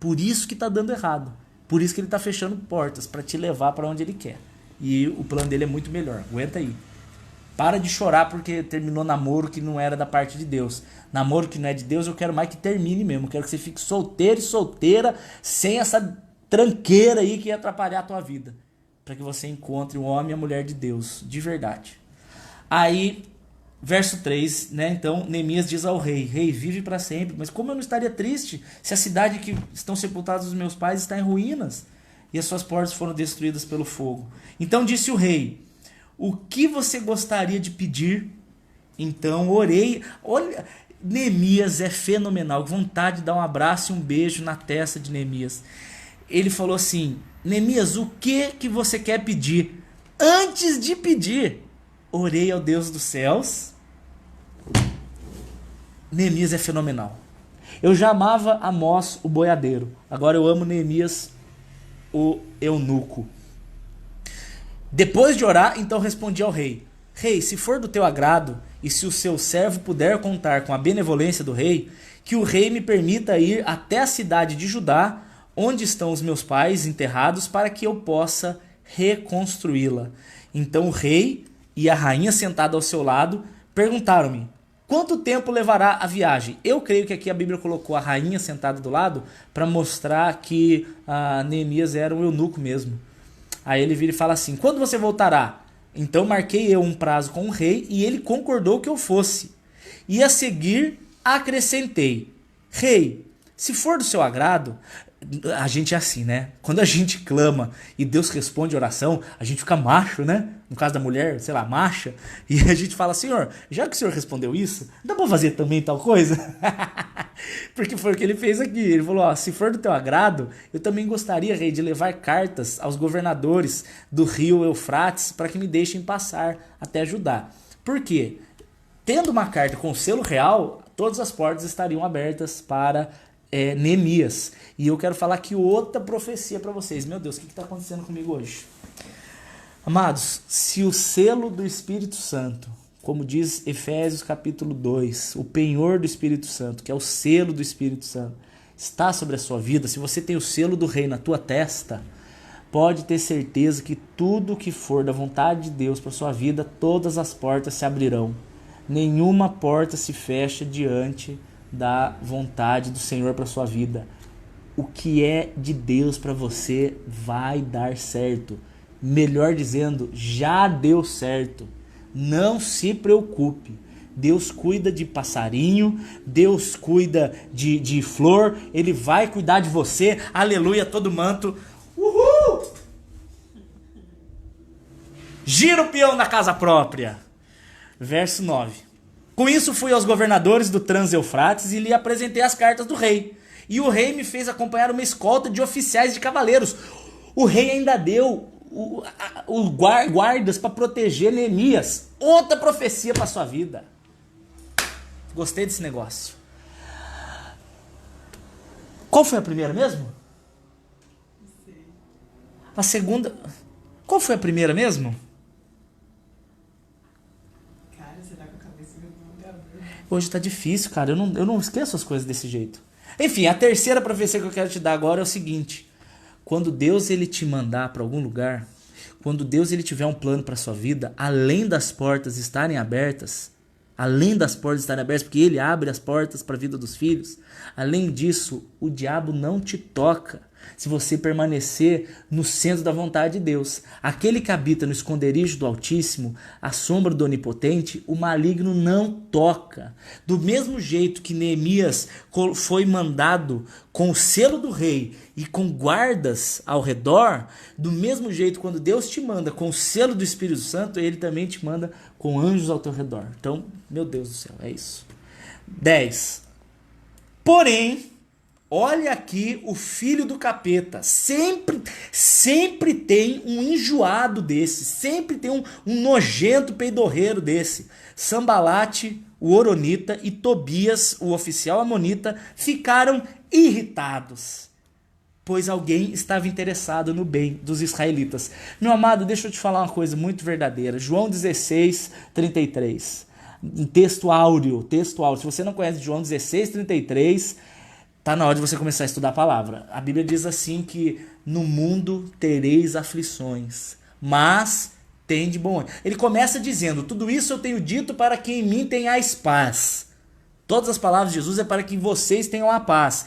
Por isso que está dando errado. Por isso que Ele está fechando portas para te levar para onde Ele quer. E o plano dele é muito melhor. Aguenta aí. Para de chorar porque terminou namoro que não era da parte de Deus. Namoro que não é de Deus, eu quero mais que termine mesmo. Eu quero que você fique solteiro e solteira, sem essa tranqueira aí que ia atrapalhar a tua vida. Para que você encontre o homem e a mulher de Deus, de verdade. Aí, verso 3, né? Então, Neemias diz ao rei: Rei, vive para sempre. Mas como eu não estaria triste se a cidade que estão sepultados os meus pais está em ruínas e as suas portas foram destruídas pelo fogo? Então disse o rei: o que você gostaria de pedir? Então orei. Olha, Neemias é fenomenal. Vontade de dar um abraço e um beijo na testa de Neemias. Ele falou assim: Neemias, o que você quer pedir? Antes de pedir, orei ao Deus dos céus. Neemias é fenomenal. Eu já amava Amós, o boiadeiro. Agora eu amo Neemias, o eunuco. Depois de orar, então respondi ao rei: Rei, se for do teu agrado, e se o seu servo puder contar com a benevolência do rei, que o rei me permita ir até a cidade de Judá, onde estão os meus pais enterrados, para que eu possa reconstruí-la. Então o rei e a rainha sentada ao seu lado perguntaram-me: quanto tempo levará a viagem? Eu creio que aqui a Bíblia colocou a rainha sentada do lado para mostrar que Neemias era um eunuco mesmo. Aí ele vira e fala assim: quando você voltará? Então marquei eu um prazo com o rei e ele concordou que eu fosse. E a seguir acrescentei: Rei, se for do seu agrado... A gente é assim, né? Quando a gente clama e Deus responde a oração, a gente fica macho, né? No caso da mulher, sei lá, macha. E a gente fala: Senhor, já que o Senhor respondeu isso, dá pra fazer também tal coisa? Porque foi o que ele fez aqui. Ele falou: ó, se for do teu agrado, eu também gostaria, rei, de levar cartas aos governadores do rio Eufrates para que me deixem passar até Judá. Por quê? Tendo uma carta com o selo real, todas as portas estariam abertas para Neemias. E eu quero falar aqui outra profecia para vocês. Meu Deus, o que está acontecendo comigo hoje? Amados, se o selo do Espírito Santo, como diz Efésios capítulo 2, o penhor do Espírito Santo, que é o selo do Espírito Santo, está sobre a sua vida, se você tem o selo do rei na tua testa, pode ter certeza que tudo que for da vontade de Deus para sua vida, todas as portas se abrirão. Nenhuma porta se fecha diante da vontade do Senhor para sua vida. O que é de Deus para você vai dar certo. Melhor dizendo, já deu certo. Não se preocupe. Deus cuida de passarinho, Deus cuida de flor, Ele vai cuidar de você. Aleluia, todo manto. Uhul! Gira o peão na casa própria. Verso 9. Com isso fui aos governadores do Trans-Eufrates e lhe apresentei as cartas do rei. E o rei me fez acompanhar uma escolta de oficiais de cavaleiros. O rei ainda deu os guardas para proteger Neemias. Outra profecia para sua vida. Gostei desse negócio. Qual foi a primeira mesmo? Não sei. A segunda... Qual foi a primeira mesmo? Cara, você tá com a cabeça no lugar. Hoje tá difícil, cara. Eu não esqueço as coisas desse jeito. Enfim, a terceira profecia que eu quero te dar agora é o seguinte. Quando Deus ele te mandar para algum lugar, quando Deus ele tiver um plano para sua vida, além das portas estarem abertas, porque ele abre as portas para a vida dos filhos, além disso, o diabo não te toca se você permanecer no centro da vontade de Deus. Aquele que habita no esconderijo do Altíssimo, à sombra do Onipotente, o maligno não toca. Do mesmo jeito que Neemias foi mandado com o selo do rei e com guardas ao redor, do mesmo jeito, quando Deus te manda com o selo do Espírito Santo, ele também te manda com anjos ao teu redor. Então, meu Deus do céu, é isso. 10. Porém, olha aqui o filho do capeta. Sempre tem um enjoado desse. Sempre tem um nojento peidorreiro desse. Sambalate, o Horonita, e Tobias, o oficial amonita, ficaram irritados, pois alguém estava interessado no bem dos israelitas. Meu amado, deixa eu te falar uma coisa muito verdadeira. João 16, 33. Um texto áureo. Se você não conhece João 16, 33... tá na hora de você começar a estudar a palavra. A Bíblia diz assim que no mundo tereis aflições, mas tende bom ânimo. Ele começa dizendo, tudo isso eu tenho dito para que em mim tenhais paz. Todas as palavras de Jesus é para que vocês tenham a paz.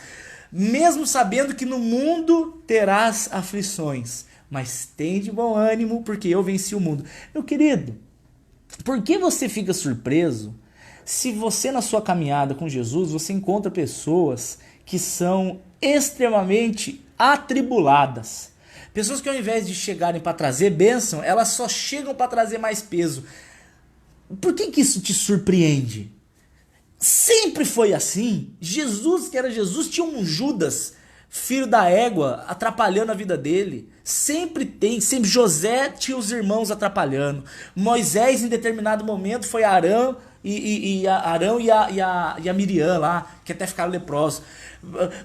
Mesmo sabendo que no mundo terás aflições, mas tende bom ânimo porque eu venci o mundo. Meu querido, por que você fica surpreso se você na sua caminhada com Jesus, você encontra pessoas que são extremamente atribuladas. Pessoas que ao invés de chegarem para trazer bênção, elas só chegam para trazer mais peso. Por que isso te surpreende? Sempre foi assim. Jesus, que era Jesus, tinha um Judas, filho da égua, atrapalhando a vida dele. Sempre José tinha os irmãos atrapalhando. Moisés, em determinado momento, foi Arão e a Miriam lá, que até ficaram leprosos.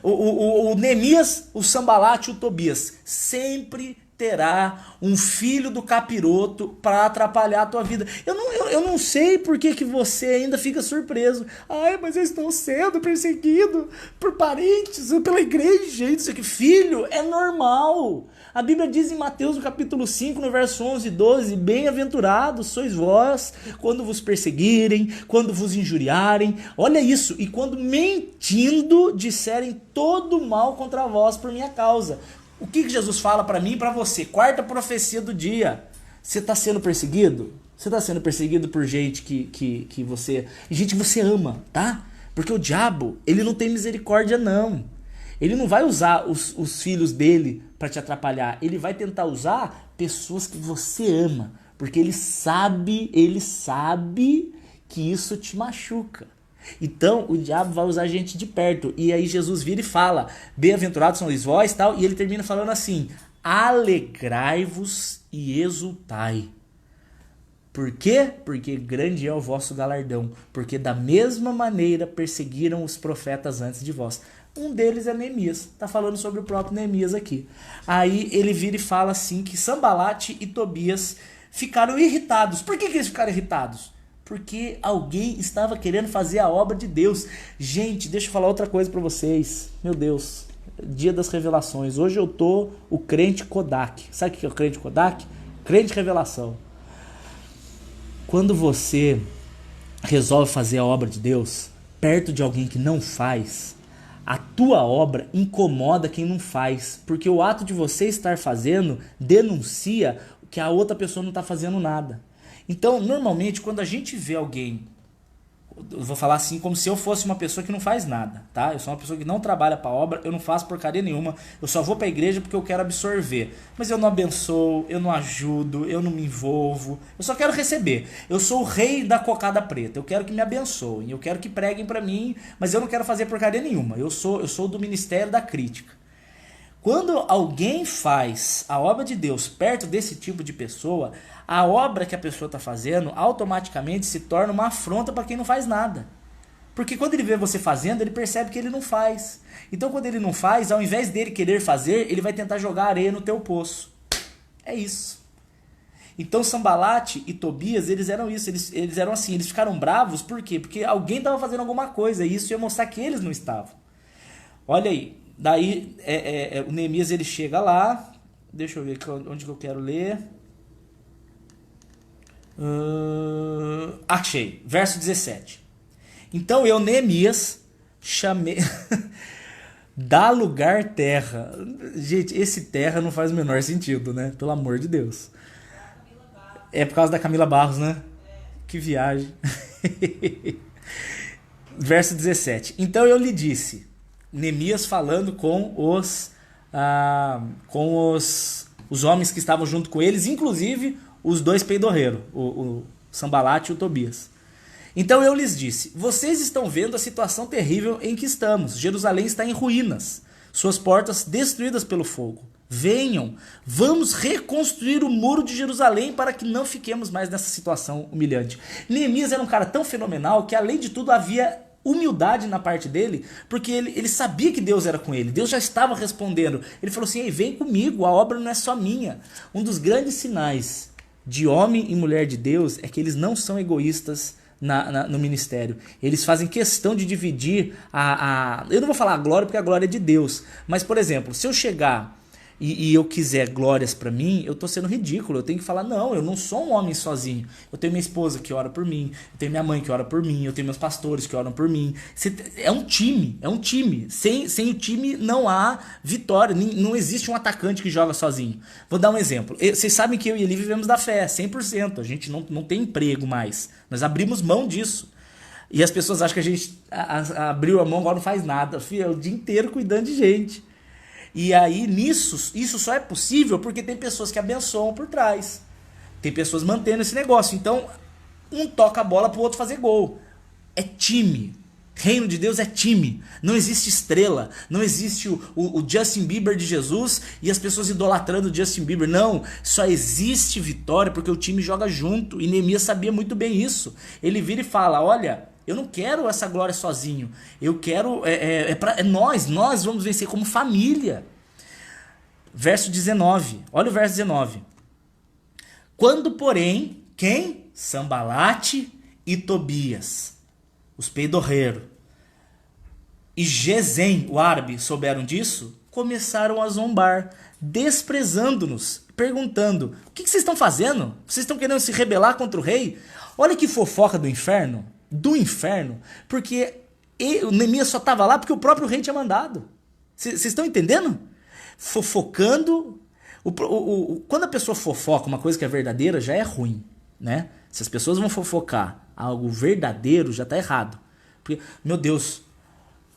O Neemias, o Sambalate e o Tobias. Sempre terá um filho do capiroto para atrapalhar a tua vida. Eu não sei por que você ainda fica surpreso. Ai, mas eles estão sendo perseguidos por parentes, pela igreja, isso aqui. Filho, é normal. A Bíblia diz em Mateus, no capítulo 5, no verso 11 e 12, bem-aventurados sois vós quando vos perseguirem, quando vos injuriarem. Olha isso. E quando mentindo disserem todo mal contra vós por minha causa. O que Jesus fala para mim e para você? Quarta profecia do dia. Você está sendo perseguido? Você está sendo perseguido por gente que você ama, tá? Porque o diabo, ele não tem misericórdia, não. Ele não vai usar os filhos dele para te atrapalhar. Ele vai tentar usar pessoas que você ama. Porque ele sabe que isso te machuca. Então o diabo vai usar gente de perto. E aí Jesus vira e fala, bem-aventurados são vós, tal. E ele termina falando assim, alegrai-vos e exultai. Por quê? Porque grande é o vosso galardão. Porque da mesma maneira perseguiram os profetas antes de vós. Um deles é Neemias. Está falando sobre o próprio Neemias aqui. Aí ele vira e fala assim que Sambalate e Tobias ficaram irritados. Por que eles ficaram irritados? Porque alguém estava querendo fazer a obra de Deus. Gente, deixa eu falar outra coisa para vocês. Meu Deus, dia das revelações. Hoje eu tô o crente Kodak. Sabe o que é o crente Kodak? Crente revelação. Quando você resolve fazer a obra de Deus perto de alguém que não faz, a tua obra incomoda quem não faz. Porque o ato de você estar fazendo denuncia que a outra pessoa não está fazendo nada. Então, normalmente, quando a gente vê alguém, eu vou falar assim como se eu fosse uma pessoa que não faz nada, tá? Eu sou uma pessoa que não trabalha para a obra, eu não faço porcaria nenhuma, eu só vou para a igreja porque eu quero absorver. Mas eu não abençoo, eu não ajudo, eu não me envolvo, eu só quero receber. Eu sou o rei da cocada preta, eu quero que me abençoem, eu quero que preguem para mim, mas eu não quero fazer porcaria nenhuma, eu sou do ministério da crítica. Quando alguém faz a obra de Deus perto desse tipo de pessoa, a obra que a pessoa está fazendo automaticamente se torna uma afronta para quem não faz nada. Porque quando ele vê você fazendo, ele percebe que ele não faz. Então quando ele não faz, ao invés dele querer fazer, ele vai tentar jogar areia no teu poço. É isso. Então Sambalate e Tobias, eles eram isso, eles eram assim, eles ficaram bravos, por quê? Porque alguém estava fazendo alguma coisa, e isso ia mostrar que eles não estavam. Olha aí, daí o Neemias ele chega lá, deixa eu ver onde que eu quero ler. Achei, verso 17. Então eu, Neemias, chamei... Dá lugar terra. Gente, esse terra não faz o menor sentido, né? Pelo amor de Deus. É por causa da Camila Barros, né? Que viagem. Verso 17. Então eu lhe disse, Neemias falando com os homens que estavam junto com eles, inclusive os dois peidorreiros, o Sambalate e o Tobias. Então eu lhes disse, vocês estão vendo a situação terrível em que estamos. Jerusalém está em ruínas, suas portas destruídas pelo fogo. Venham, vamos reconstruir o muro de Jerusalém para que não fiquemos mais nessa situação humilhante. Neemias era um cara tão fenomenal que, além de tudo, havia humildade na parte dele, porque ele sabia que Deus era com ele, Deus já estava respondendo. Ele falou assim, ei, vem comigo, a obra não é só minha. Um dos grandes sinais de homem e mulher de Deus é que eles não são egoístas no ministério. Eles fazem questão de dividir eu não vou falar a glória porque a glória é de Deus, mas por exemplo, se eu chegar e eu quiser glórias pra mim, eu tô sendo ridículo. Eu tenho que falar, não, eu não sou um homem sozinho. Eu tenho minha esposa que ora por mim, eu tenho minha mãe que ora por mim, eu tenho meus pastores que oram por mim. É um time. Sem o time não há vitória. Não existe um atacante que joga sozinho. Vou dar um exemplo. Vocês sabem que eu e ele vivemos da fé, 100%. A gente não tem emprego mais. Nós abrimos mão disso. E as pessoas acham que a gente abriu a mão, agora não faz nada. Filho, é o dia inteiro cuidando de gente. E aí, isso só é possível porque tem pessoas que abençoam por trás. Tem pessoas mantendo esse negócio. Então, um toca a bola pro outro fazer gol. É time. Reino de Deus é time. Não existe estrela. Não existe o Justin Bieber de Jesus e as pessoas idolatrando o Justin Bieber. Não. Só existe vitória porque o time joga junto. E Neemias sabia muito bem isso. Ele vira e fala, olha... Eu não quero essa glória sozinho. Eu quero... Nós vamos vencer como família. Verso 19. Olha o verso 19. Quando, porém, quem? Sambalate e Tobias, os peidorreiros, e Gesem, o árabe, souberam disso, começaram a zombar, desprezando-nos, perguntando, o que vocês estão fazendo? Vocês estão querendo se rebelar contra o rei? Olha que fofoca do inferno. Porque o Neemias só estava lá porque o próprio rei tinha mandado. Vocês estão entendendo? Fofocando. Quando a pessoa fofoca uma coisa que é verdadeira, já é ruim, né? Se as pessoas vão fofocar algo verdadeiro, já está errado. Porque, meu Deus,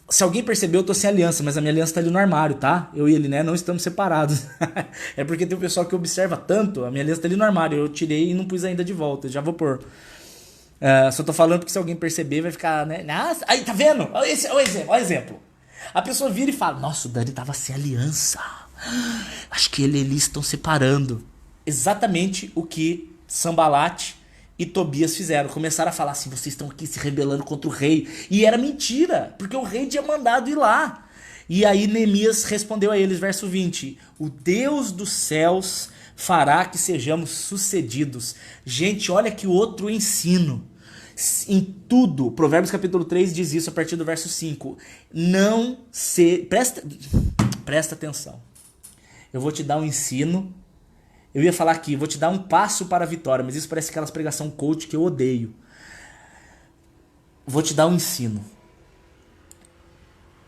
se alguém percebeu, eu tô sem aliança, mas a minha aliança tá ali no armário, tá? Eu e ele, né, não estamos separados. É porque tem um pessoal que observa tanto, a minha aliança tá ali no armário, eu tirei e não pus ainda de volta, já vou pôr. Só tô falando porque se alguém perceber vai ficar, né? Nossa, aí, tá vendo? Olha o exemplo. A pessoa vira e fala, nossa, o Dani tava sem aliança. Acho que ele e Eli estão separando. Exatamente o que Sambalate e Tobias fizeram. Começaram a falar assim, vocês estão aqui se rebelando contra o rei. E era mentira, porque o rei tinha mandado ir lá. E aí Neemias respondeu a eles, verso 20. O Deus dos céus fará que sejamos sucedidos. Gente, olha que outro ensino. Em tudo, Provérbios capítulo 3 diz isso a partir do verso 5. Presta atenção. Eu vou te dar um ensino. Eu ia falar aqui, vou te dar um passo para a vitória, mas isso parece aquelas pregação coach que eu odeio. Vou te dar um ensino.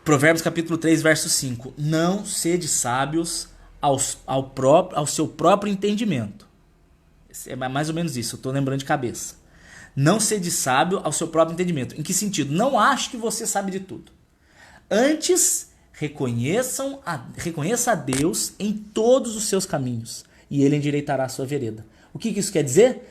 Provérbios capítulo 3, verso 5. Não sede sábios ao seu próprio entendimento. É mais ou menos isso, eu estou lembrando de cabeça. Não sede sábio ao seu próprio entendimento. Em que sentido? Não ache que você sabe de tudo. Antes, reconheça a Deus em todos os seus caminhos, e ele endireitará a sua vereda. O que isso quer dizer?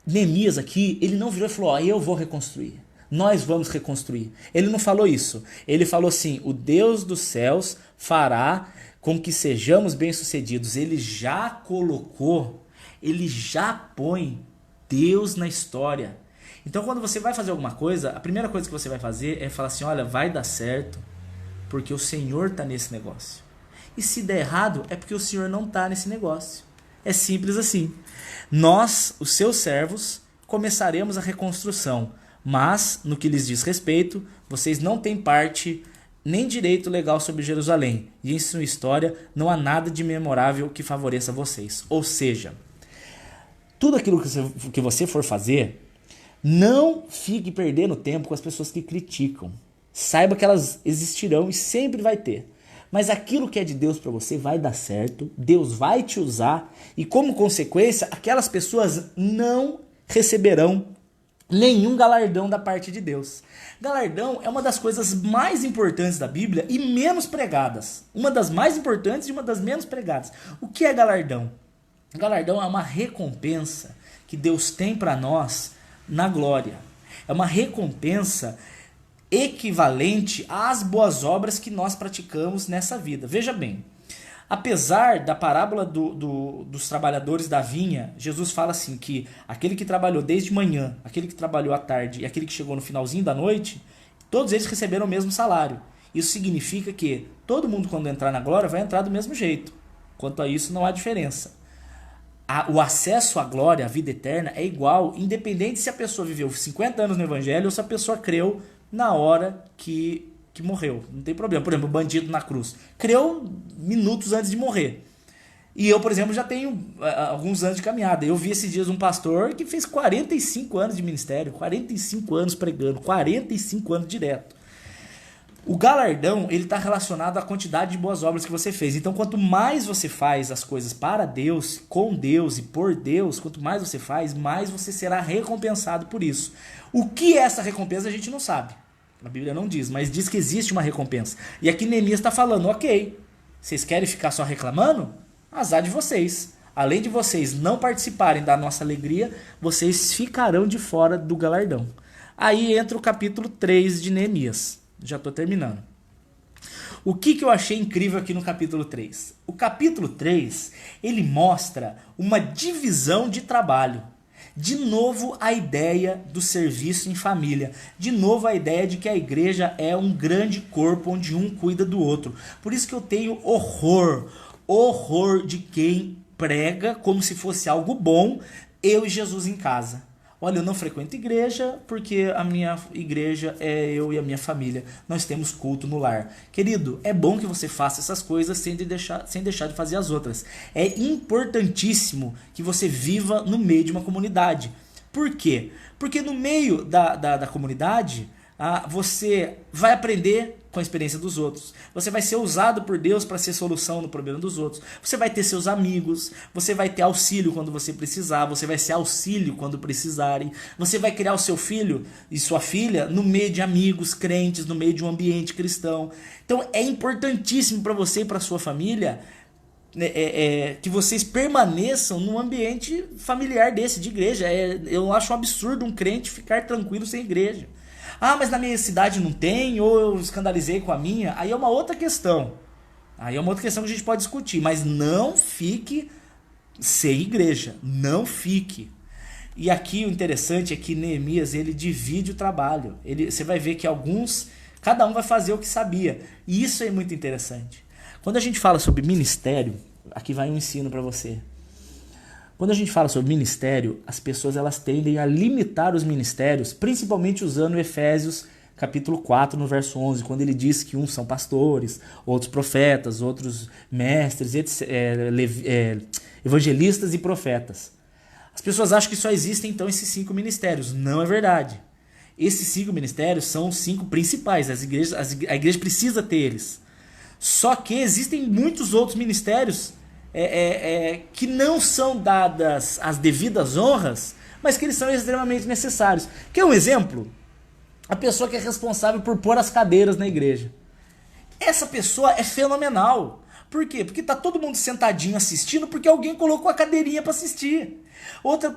Neemias aqui, ele não virou e falou, eu vou reconstruir. Nós vamos reconstruir. Ele não falou isso. Ele falou assim, o Deus dos céus fará com que sejamos bem-sucedidos. Ele já colocou, ele já põe Deus na história. Então quando você vai fazer alguma coisa, a primeira coisa que você vai fazer é falar assim, olha, vai dar certo, porque o Senhor está nesse negócio. E se der errado, é porque o Senhor não está nesse negócio. É simples assim. Nós, os seus servos, começaremos a reconstrução, mas, no que lhes diz respeito, vocês não têm parte nem direito legal sobre Jerusalém, e em sua história não há nada de memorável que favoreça vocês. Ou seja, tudo aquilo que você for fazer, não fique perdendo tempo com as pessoas que criticam. Saiba que elas existirão e sempre vai ter. Mas aquilo que é de Deus para você vai dar certo, Deus vai te usar e, como consequência, aquelas pessoas não receberão nenhum galardão da parte de Deus. Galardão é uma das coisas mais importantes da Bíblia e menos pregadas. Uma das mais importantes e uma das menos pregadas. O que é galardão? Galardão é uma recompensa que Deus tem para nós na glória. É uma recompensa equivalente às boas obras que nós praticamos nessa vida. Veja bem, apesar da parábola dos trabalhadores da vinha, Jesus fala assim que aquele que trabalhou desde manhã, aquele que trabalhou à tarde e aquele que chegou no finalzinho da noite, todos eles receberam o mesmo salário. Isso significa que todo mundo, quando entrar na glória, vai entrar do mesmo jeito. Quanto a isso, não há diferença. O acesso à glória, à vida eterna, é igual, independente se a pessoa viveu 50 anos no evangelho ou se a pessoa creu na hora que morreu. Não tem problema. Por exemplo, o bandido na cruz creu minutos antes de morrer. E eu, por exemplo, já tenho alguns anos de caminhada. Eu vi esses dias um pastor que fez 45 anos de ministério, 45 anos pregando, 45 anos direto. O galardão, ele está relacionado à quantidade de boas obras que você fez. Então, quanto mais você faz as coisas para Deus, com Deus e por Deus, quanto mais você faz, mais você será recompensado por isso. O que é essa recompensa a gente não sabe. A Bíblia não diz, mas diz que existe uma recompensa. E aqui Neemias está falando, ok, vocês querem ficar só reclamando? Azar de vocês. Além de vocês não participarem da nossa alegria, vocês ficarão de fora do galardão. Aí entra o capítulo 3 de Neemias. Já estou terminando. O que eu achei incrível aqui no capítulo 3? O capítulo 3, ele mostra uma divisão de trabalho. De novo a ideia do serviço em família. De novo a ideia de que a igreja é um grande corpo onde um cuida do outro. Por isso que eu tenho horror de quem prega como se fosse algo bom, eu e Jesus em casa. Olha, eu não frequento igreja porque a minha igreja é eu e a minha família. Nós temos culto no lar. Querido, é bom que você faça essas coisas sem deixar de fazer as outras. É importantíssimo que você viva no meio de uma comunidade. Por quê? Porque no meio da comunidade, você vai aprender com a experiência dos outros. Você vai ser usado por Deus para ser solução no problema dos outros. Você vai ter seus amigos. Você vai ter auxílio quando você precisar. Você vai ser auxílio quando precisarem. Você vai criar o seu filho e sua filha no meio de amigos crentes, no meio de um ambiente cristão. Então é importantíssimo para você e para sua família que vocês permaneçam num ambiente familiar desse, de igreja. Eu acho um absurdo um crente ficar tranquilo sem igreja. Ah, mas na minha cidade não tem, ou eu escandalizei com a minha. Aí é uma outra questão. Aí é uma outra questão que a gente pode discutir. Mas não fique sem igreja. Não fique. E aqui o interessante é que Neemias, ele divide o trabalho. Você vai ver que cada um vai fazer o que sabia. E isso é muito interessante. Quando a gente fala sobre ministério, aqui vai um ensino para você. Quando a gente fala sobre ministério, as pessoas elas tendem a limitar os ministérios, principalmente usando Efésios capítulo 4, no verso 11, quando ele diz que uns são pastores, outros profetas, outros mestres, evangelistas e profetas. As pessoas acham que só existem então esses 5 ministérios. Não é verdade. Esses 5 ministérios são os 5 principais. A igreja precisa ter eles. Só que existem muitos outros ministérios que não são dadas as devidas honras, mas que eles são extremamente necessários. Quer um exemplo? A pessoa que é responsável por pôr as cadeiras na igreja. Essa pessoa é fenomenal, Por quê? Porque tá todo mundo sentadinho assistindo porque alguém colocou a cadeirinha para assistir.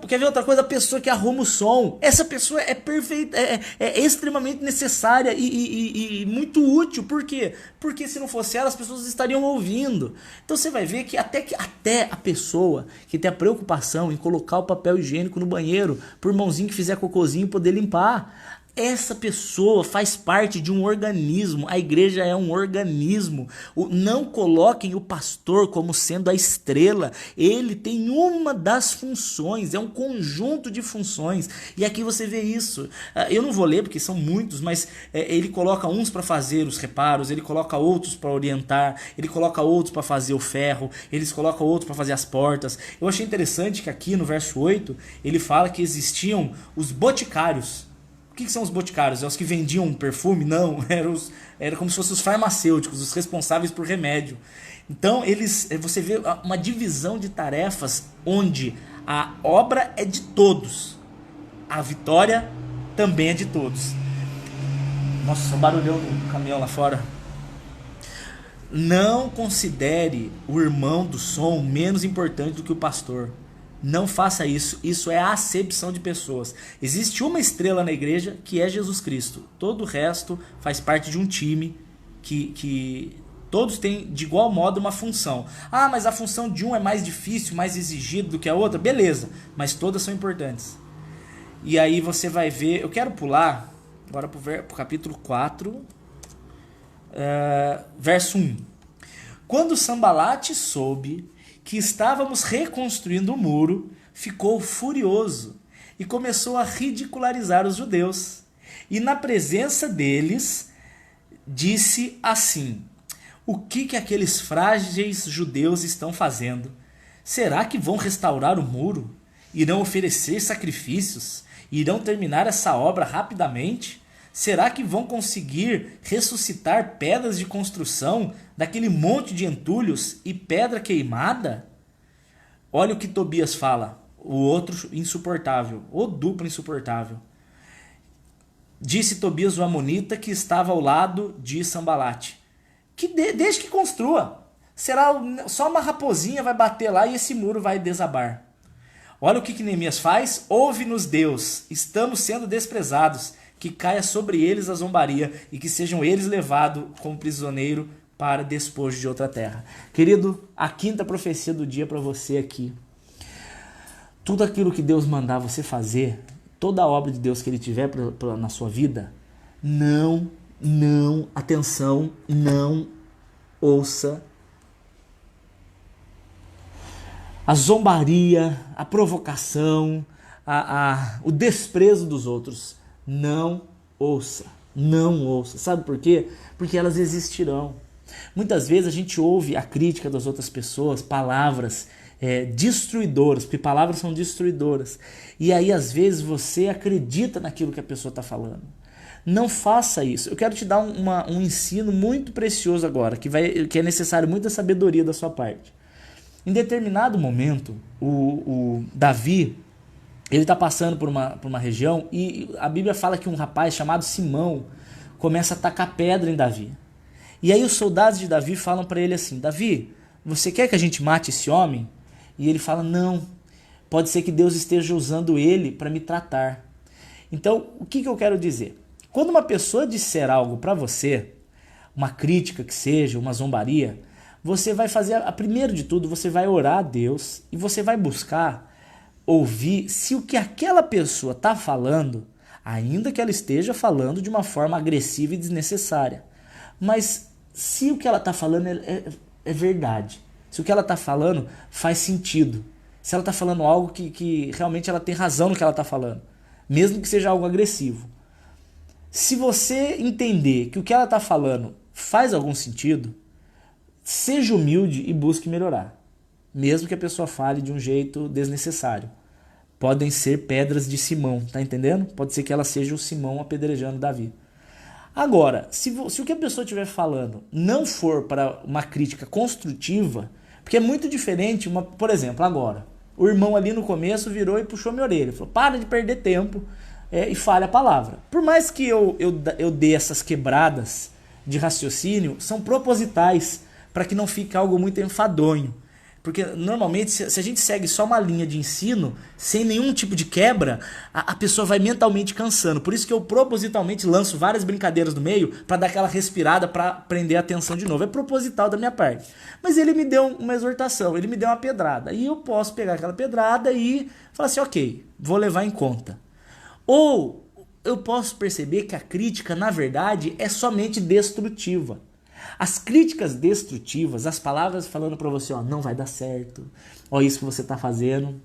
Quer ver outra coisa? A pessoa que arruma o som. Essa pessoa é perfeita, é extremamente necessária e muito útil. Por quê? Porque se não fosse ela, as pessoas estariam ouvindo. Então você vai ver que até a pessoa que tem a preocupação em colocar o papel higiênico no banheiro, por mãozinho que fizer cocôzinho poder limpar, essa pessoa faz parte de um organismo. A igreja é um organismo. Não coloquem o pastor como sendo a estrela. Ele tem uma das funções, é um conjunto de funções. E aqui você vê isso. Eu não vou ler porque são muitos, mas ele coloca uns para fazer os reparos, ele coloca outros para orientar, ele coloca outros para fazer o ferro, eles colocam outros para fazer as portas. Eu achei interessante que aqui no verso 8 ele fala que existiam os boticários. O que são os boticários? É os que vendiam perfume? Não, era como se fossem os farmacêuticos, os responsáveis por remédio. Então você vê uma divisão de tarefas onde a obra é de todos, a vitória também é de todos. Nossa, um barulhão do caminhão lá fora. Não considere o irmão do som menos importante do que o pastor. Não faça isso. Isso é a acepção de pessoas. Existe uma estrela na igreja que é Jesus Cristo. Todo o resto faz parte de um time que todos têm de igual modo uma função. Ah, mas a função de um é mais difícil, mais exigida do que a outra. Beleza, mas todas são importantes. E aí você vai ver... Eu quero pular agora para o capítulo 4, verso 1. Quando Sambalate soube que estávamos reconstruindo o muro, ficou furioso e começou a ridicularizar os judeus. E na presença deles, disse assim: o que aqueles frágeis judeus estão fazendo? Será que vão restaurar o muro? Irão oferecer sacrifícios? Irão terminar essa obra rapidamente? Será que vão conseguir ressuscitar pedras de construção daquele monte de entulhos e pedra queimada? Olha o que Tobias fala, o outro insuportável, o duplo insuportável. Disse Tobias o amonita que estava ao lado de Sambalate: desde que construa, será só uma raposinha vai bater lá e esse muro vai desabar. Olha o que Neemias faz: ouve-nos Deus, estamos sendo desprezados, que caia sobre eles a zombaria e que sejam eles levados como prisioneiro para despojo de outra terra. Querido, a quinta profecia do dia para você aqui. Tudo aquilo que Deus mandar você fazer, toda a obra de Deus que Ele tiver na sua vida, não ouça a zombaria, a provocação, o desprezo dos outros. Não ouça. Sabe por quê? Porque elas existirão. Muitas vezes a gente ouve a crítica das outras pessoas, palavras destruidoras, porque palavras são destruidoras. E aí às vezes você acredita naquilo que a pessoa está falando. Não faça isso. Eu quero te dar um ensino muito precioso agora, que é necessário muita sabedoria da sua parte. Em determinado momento, o Davi, ele está passando por uma região e a Bíblia fala que um rapaz chamado Simão começa a tacar pedra em Davi. E aí os soldados de Davi falam para ele assim: Davi, você quer que a gente mate esse homem? E ele fala: não, pode ser que Deus esteja usando ele para me tratar. Então, o que eu quero dizer? Quando uma pessoa disser algo para você, uma crítica que seja, uma zombaria, você vai fazer, primeiro de tudo, você vai orar a Deus e você vai buscar ouvir se o que aquela pessoa está falando, ainda que ela esteja falando de uma forma agressiva e desnecessária, mas se o que ela está falando é verdade, se o que ela está falando faz sentido, se ela está falando algo que realmente ela tem razão no que ela está falando, mesmo que seja algo agressivo. Se você entender que o que ela está falando faz algum sentido, seja humilde e busque melhorar. Mesmo que a pessoa fale de um jeito desnecessário. Podem ser pedras de Simão, tá entendendo? Pode ser que ela seja o Simão apedrejando Davi. Agora, se o que a pessoa estiver falando não for para uma crítica construtiva, porque é muito diferente, por exemplo, agora, o irmão ali no começo virou e puxou minha orelha, falou: para de perder tempo e fale a palavra. Por mais que eu dê essas quebradas de raciocínio, são propositais, para que não fique algo muito enfadonho. Porque normalmente, se a gente segue só uma linha de ensino, sem nenhum tipo de quebra, a pessoa vai mentalmente cansando. Por isso que eu propositalmente lanço várias brincadeiras no meio para dar aquela respirada, para prender a atenção de novo. É proposital da minha parte. Mas ele me deu uma exortação, ele me deu uma pedrada. E eu posso pegar aquela pedrada e falar assim, ok, vou levar em conta. Ou eu posso perceber que a crítica, na verdade, é somente destrutiva. As críticas destrutivas, as palavras falando pra você, ó, não vai dar certo, ó, isso que você tá fazendo.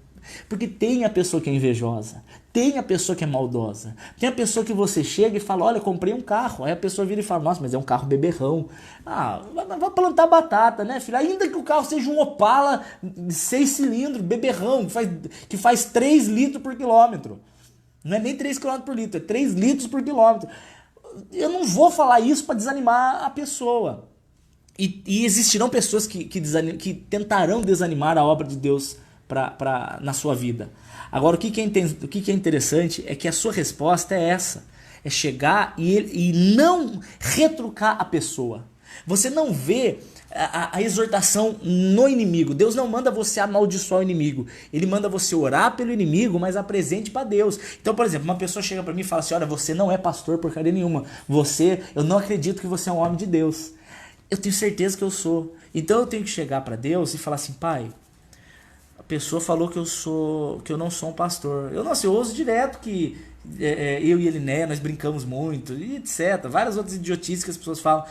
Porque tem a pessoa que é invejosa, tem a pessoa que é maldosa, tem a pessoa que você chega e fala, olha, comprei um carro. Aí a pessoa vira e fala, nossa, mas é um carro beberrão. Ah, vai plantar batata, né, filho? Ainda que o carro seja um Opala 6 cilindros, beberrão, que faz 3 litros por quilômetro. Não é nem 3 km por litro, é 3 litros por quilômetro. Eu não vou falar isso para desanimar a pessoa. E existirão pessoas que tentarão desanimar a obra de Deus na sua vida. Agora, o que é interessante é que a sua resposta é essa. É chegar e não retrucar a pessoa. Você não vê a exortação no inimigo. Deus não manda você amaldiçoar o inimigo. Ele manda você orar pelo inimigo, mas apresente para Deus. Então, por exemplo, uma pessoa chega para mim e fala assim, olha, você não é pastor porcaria nenhuma. Eu não acredito que você é um homem de Deus. Eu tenho certeza que eu sou. Então eu tenho que chegar para Deus e falar assim, pai, a pessoa falou que eu não sou um pastor. Eu ouço direto que eu e ele, né, nós brincamos muito, e etc. Várias outras idiotices que as pessoas falam.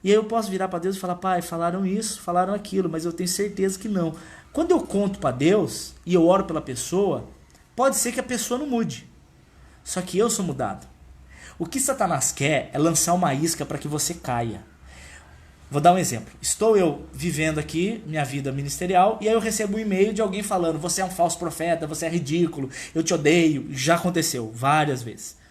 E aí eu posso virar para Deus e falar, pai, falaram isso, falaram aquilo, mas eu tenho certeza que não. Quando eu conto para Deus e eu oro pela pessoa, pode ser que a pessoa não mude. Só que eu sou mudado. O que Satanás quer é lançar uma isca para que você caia. Vou dar um exemplo. Estou eu vivendo aqui minha vida ministerial e aí eu recebo um e-mail de alguém falando, você é um falso profeta, você é ridículo, eu te odeio. Já aconteceu várias vezes.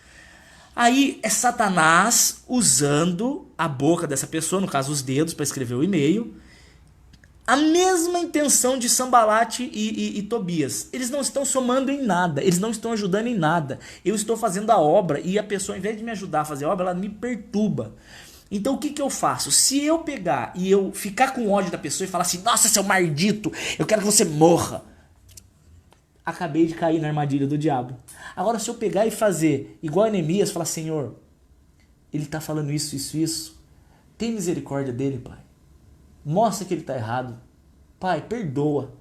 Aí é Satanás usando a boca dessa pessoa, no caso os dedos, para escrever o e-mail. A mesma intenção de Sanbalate e Tobias. Eles não estão somando em nada, eles não estão ajudando em nada. Eu estou fazendo a obra e a pessoa, ao invés de me ajudar a fazer a obra, ela me perturba. Então o que eu faço? Se eu pegar e eu ficar com ódio da pessoa e falar assim, nossa, seu maldito, eu quero que você morra. Acabei de cair na armadilha do diabo. Agora, se eu pegar e fazer igual a Neemias, falar, Senhor, ele está falando isso, tem misericórdia dele, Pai. Mostra que ele está errado. Pai, perdoa.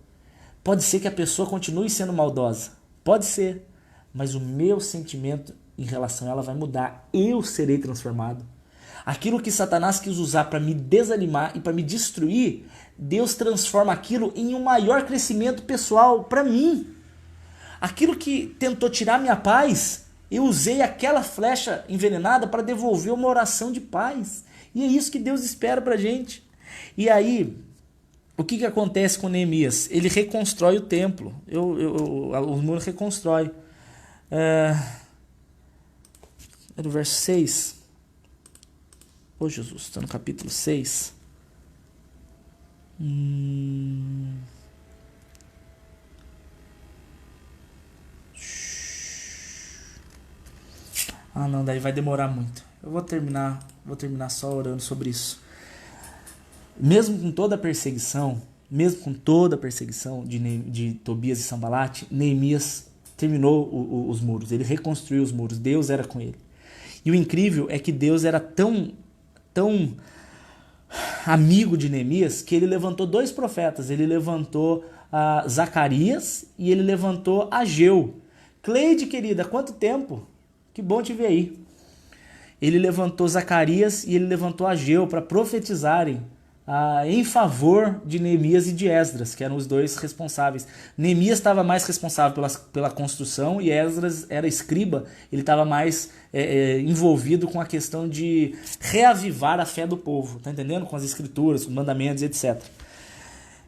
Pode ser que a pessoa continue sendo maldosa. Pode ser. Mas o meu sentimento em relação a ela vai mudar. Eu serei transformado. Aquilo que Satanás quis usar para me desanimar e para me destruir, Deus transforma aquilo em um maior crescimento pessoal para mim. Aquilo que tentou tirar minha paz, eu usei aquela flecha envenenada para devolver uma oração de paz. E é isso que Deus espera pra gente. E aí, o que acontece com Neemias? Ele reconstrói o templo. O muro reconstrói. É no verso 6. Ô Jesus, está no capítulo 6. Ah, não, daí vai demorar muito. Eu vou terminar só orando sobre isso. Mesmo com toda a perseguição de Tobias e Sanbalate, Neemias terminou os muros, ele reconstruiu os muros, Deus era com ele. E o incrível é que Deus era tão amigo de Neemias que ele levantou 2 profetas, ele levantou Zacarias e ele levantou Ageu. Cleide, querida, quanto tempo? Que bom te ver aí. Ele levantou Zacarias e ele levantou Ageu para profetizarem em favor de Neemias e de Esdras, que eram os 2 responsáveis. Neemias estava mais responsável pela construção e Esdras era escriba, ele estava mais envolvido com a questão de reavivar a fé do povo, tá entendendo? Com as escrituras, com os mandamentos, etc.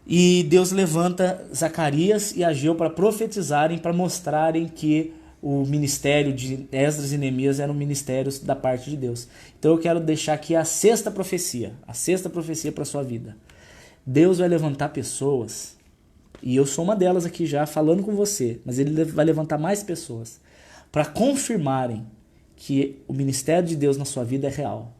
E Deus levanta Zacarias e Ageu para profetizarem, para mostrarem que o ministério de Esdras e Neemias eram ministérios da parte de Deus. Então eu quero deixar aqui a sexta profecia para a sua vida. Deus vai levantar pessoas, e eu sou uma delas aqui já falando com você, mas ele vai levantar mais pessoas para confirmarem que o ministério de Deus na sua vida é real,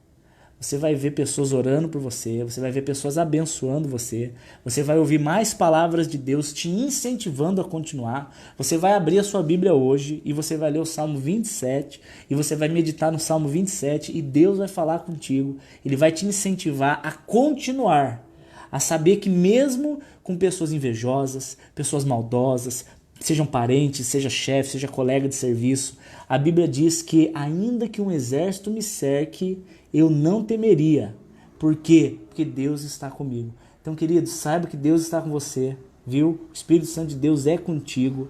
Você vai ver pessoas orando por você, você vai ver pessoas abençoando você, você vai ouvir mais palavras de Deus te incentivando a continuar. Você vai abrir a sua Bíblia hoje e você vai ler o Salmo 27 e você vai meditar no Salmo 27 e Deus vai falar contigo. Ele vai te incentivar a continuar, a saber que mesmo com pessoas invejosas, pessoas maldosas, sejam parentes, seja chefe, seja colega de serviço, a Bíblia diz que ainda que um exército me cerque, eu não temeria. Por quê? Porque Deus está comigo. Então, querido, saiba que Deus está com você, viu? O Espírito Santo de Deus é contigo.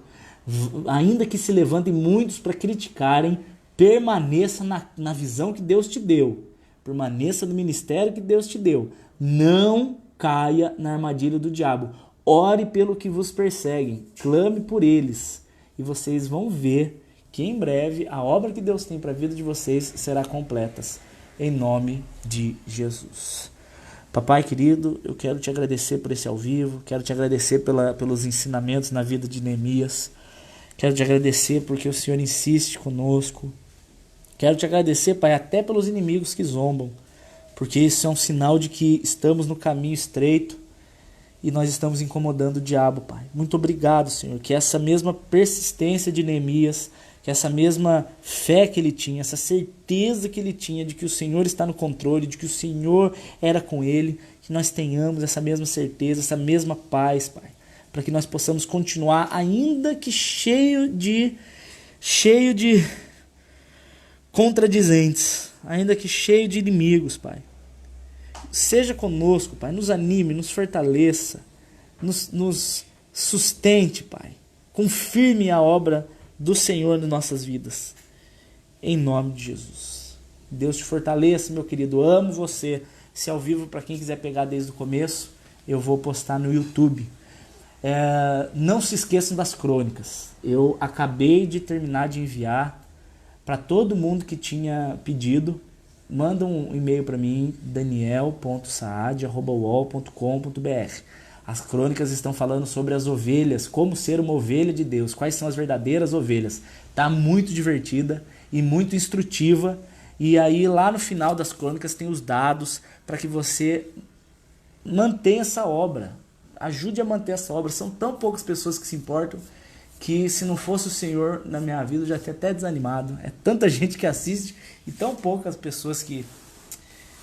Ainda que se levantem muitos para criticarem, permaneça na visão que Deus te deu. Permaneça no ministério que Deus te deu. Não caia na armadilha do diabo. Ore pelo que vos perseguem. Clame por eles. E vocês vão ver que em breve a obra que Deus tem para a vida de vocês será completa. Em nome de Jesus. Papai querido, eu quero te agradecer por esse ao vivo, quero te agradecer pelos ensinamentos na vida de Neemias, quero te agradecer porque o Senhor insiste conosco, quero te agradecer, Pai, até pelos inimigos que zombam, porque isso é um sinal de que estamos no caminho estreito e nós estamos incomodando o diabo, Pai. Muito obrigado, Senhor, que essa mesma persistência de Neemias, que essa mesma fé que ele tinha, essa certeza que ele tinha de que o Senhor está no controle, de que o Senhor era com ele, que nós tenhamos essa mesma certeza, essa mesma paz, Pai, para que nós possamos continuar, ainda que cheio de contradizentes, ainda que cheio de inimigos, Pai. Seja conosco, Pai, nos anime, nos fortaleça, nos sustente, Pai. Confirme a obra do Senhor nas nossas vidas. Em nome de Jesus. Deus te fortaleça, meu querido. Amo você. Se ao vivo, para quem quiser pegar desde o começo, eu vou postar no YouTube. Não se esqueçam das crônicas. Eu acabei de terminar de enviar para todo mundo que tinha pedido. Manda um e-mail para mim, daniel.saad@uol.com.br. As crônicas estão falando sobre as ovelhas, como ser uma ovelha de Deus, quais são as verdadeiras ovelhas. Tá muito divertida e muito instrutiva. E aí lá no final das crônicas tem os dados para que você mantenha essa obra. Ajude a manter essa obra. São tão poucas pessoas que se importam que se não fosse o Senhor na minha vida eu já teria até desanimado. É tanta gente que assiste e tão poucas pessoas que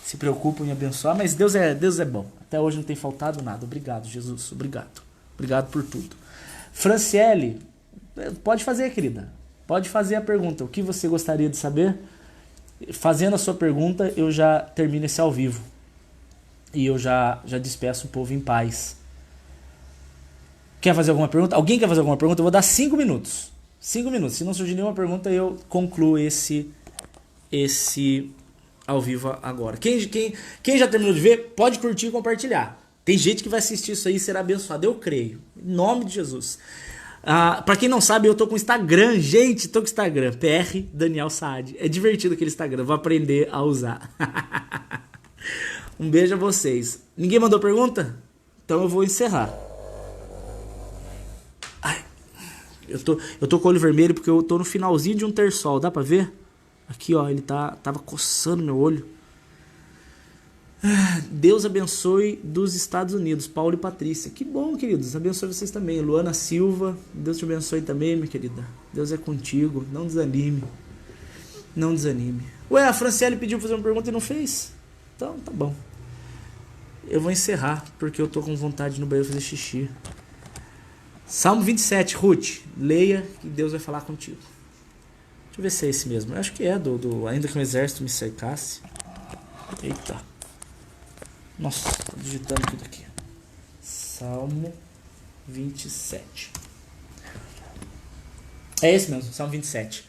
se preocupam em abençoar, mas Deus é bom. Até hoje não tem faltado nada. Obrigado, Jesus. Obrigado. Obrigado por tudo. Franciele, pode fazer, querida. Pode fazer a pergunta. O que você gostaria de saber? Fazendo a sua pergunta, eu já termino esse ao vivo. E eu já despeço o povo em paz. Quer fazer alguma pergunta? Alguém quer fazer alguma pergunta? Eu vou dar 5 minutos. 5 minutos. Se não surgir nenhuma pergunta, eu concluo esse ao vivo agora. Quem já terminou de ver, pode curtir e compartilhar. Tem gente que vai assistir isso aí e será abençoado. Eu creio. Em nome de Jesus. Pra quem não sabe, eu tô com Instagram. Gente, tô com Instagram. PR Daniel Saad. É divertido aquele Instagram. Vou aprender a usar. Um beijo a vocês. Ninguém mandou pergunta? Então eu vou encerrar. Ai, eu tô com o olho vermelho porque eu tô no finalzinho de um terçol. Dá pra ver? Aqui, ó, ele tava coçando meu olho. Deus abençoe dos Estados Unidos, Paulo e Patrícia. Que bom, queridos. Abençoe vocês também. Luana Silva, Deus te abençoe também, minha querida. Deus é contigo. Não desanime. Não desanime. Ué, a Franciele pediu pra fazer uma pergunta e não fez? Então, tá bom. Eu vou encerrar, porque eu tô com vontade de ir no banheiro fazer xixi. Salmo 27, Ruth. Leia que Deus vai falar contigo. Deixa eu ver se é esse mesmo. Eu acho que é do ainda que um exército me cercasse. Eita. Nossa, tô digitando tudo aqui. Salmo 27. É esse mesmo, Salmo 27.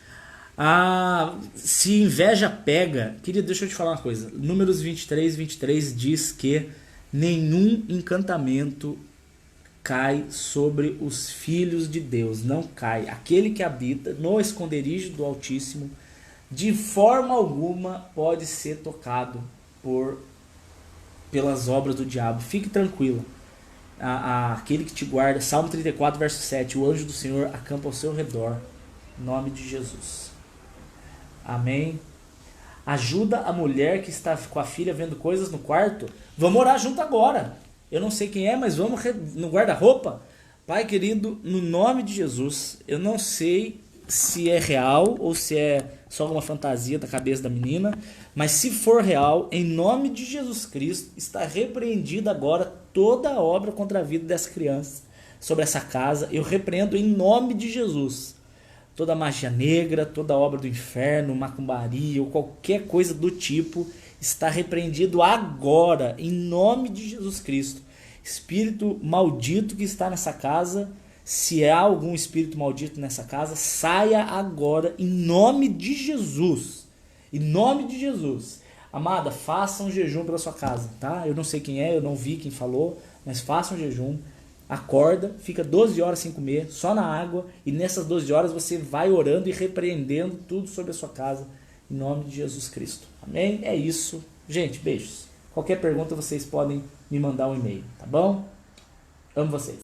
Se inveja pega... Querido, deixa eu te falar uma coisa. Números 23 diz que nenhum encantamento cai sobre os filhos de Deus. Não cai. Aquele que habita no esconderijo do Altíssimo, de forma alguma pode ser tocado pelas obras do diabo. Fique tranquila. Aquele que te guarda, Salmo 34, verso 7, o anjo do Senhor acampa ao seu redor. Em nome de Jesus. Amém. Ajuda a mulher que está com a filha vendo coisas no quarto. Vamos orar junto agora. Eu não sei quem é, mas vamos no guarda-roupa. Pai querido, no nome de Jesus, eu não sei se é real ou se é só uma fantasia da cabeça da menina, mas se for real, em nome de Jesus Cristo, está repreendida agora toda a obra contra a vida dessa criança, sobre essa casa. Eu repreendo em nome de Jesus toda magia negra, toda obra do inferno, macumbaria ou qualquer coisa do tipo, está repreendido agora, em nome de Jesus Cristo. Espírito maldito que está nessa casa, se há algum espírito maldito nessa casa, saia agora, em nome de Jesus. Em nome de Jesus. Amada, faça um jejum pela sua casa, tá? Eu não sei quem é, eu não vi quem falou, mas faça um jejum. Acorda, fica 12 horas sem comer, só na água, e nessas 12 horas você vai orando e repreendendo tudo sobre a sua casa, em nome de Jesus Cristo. Amém? É isso. Gente, beijos. Qualquer pergunta vocês podem me mandar um e-mail, tá bom? Amo vocês.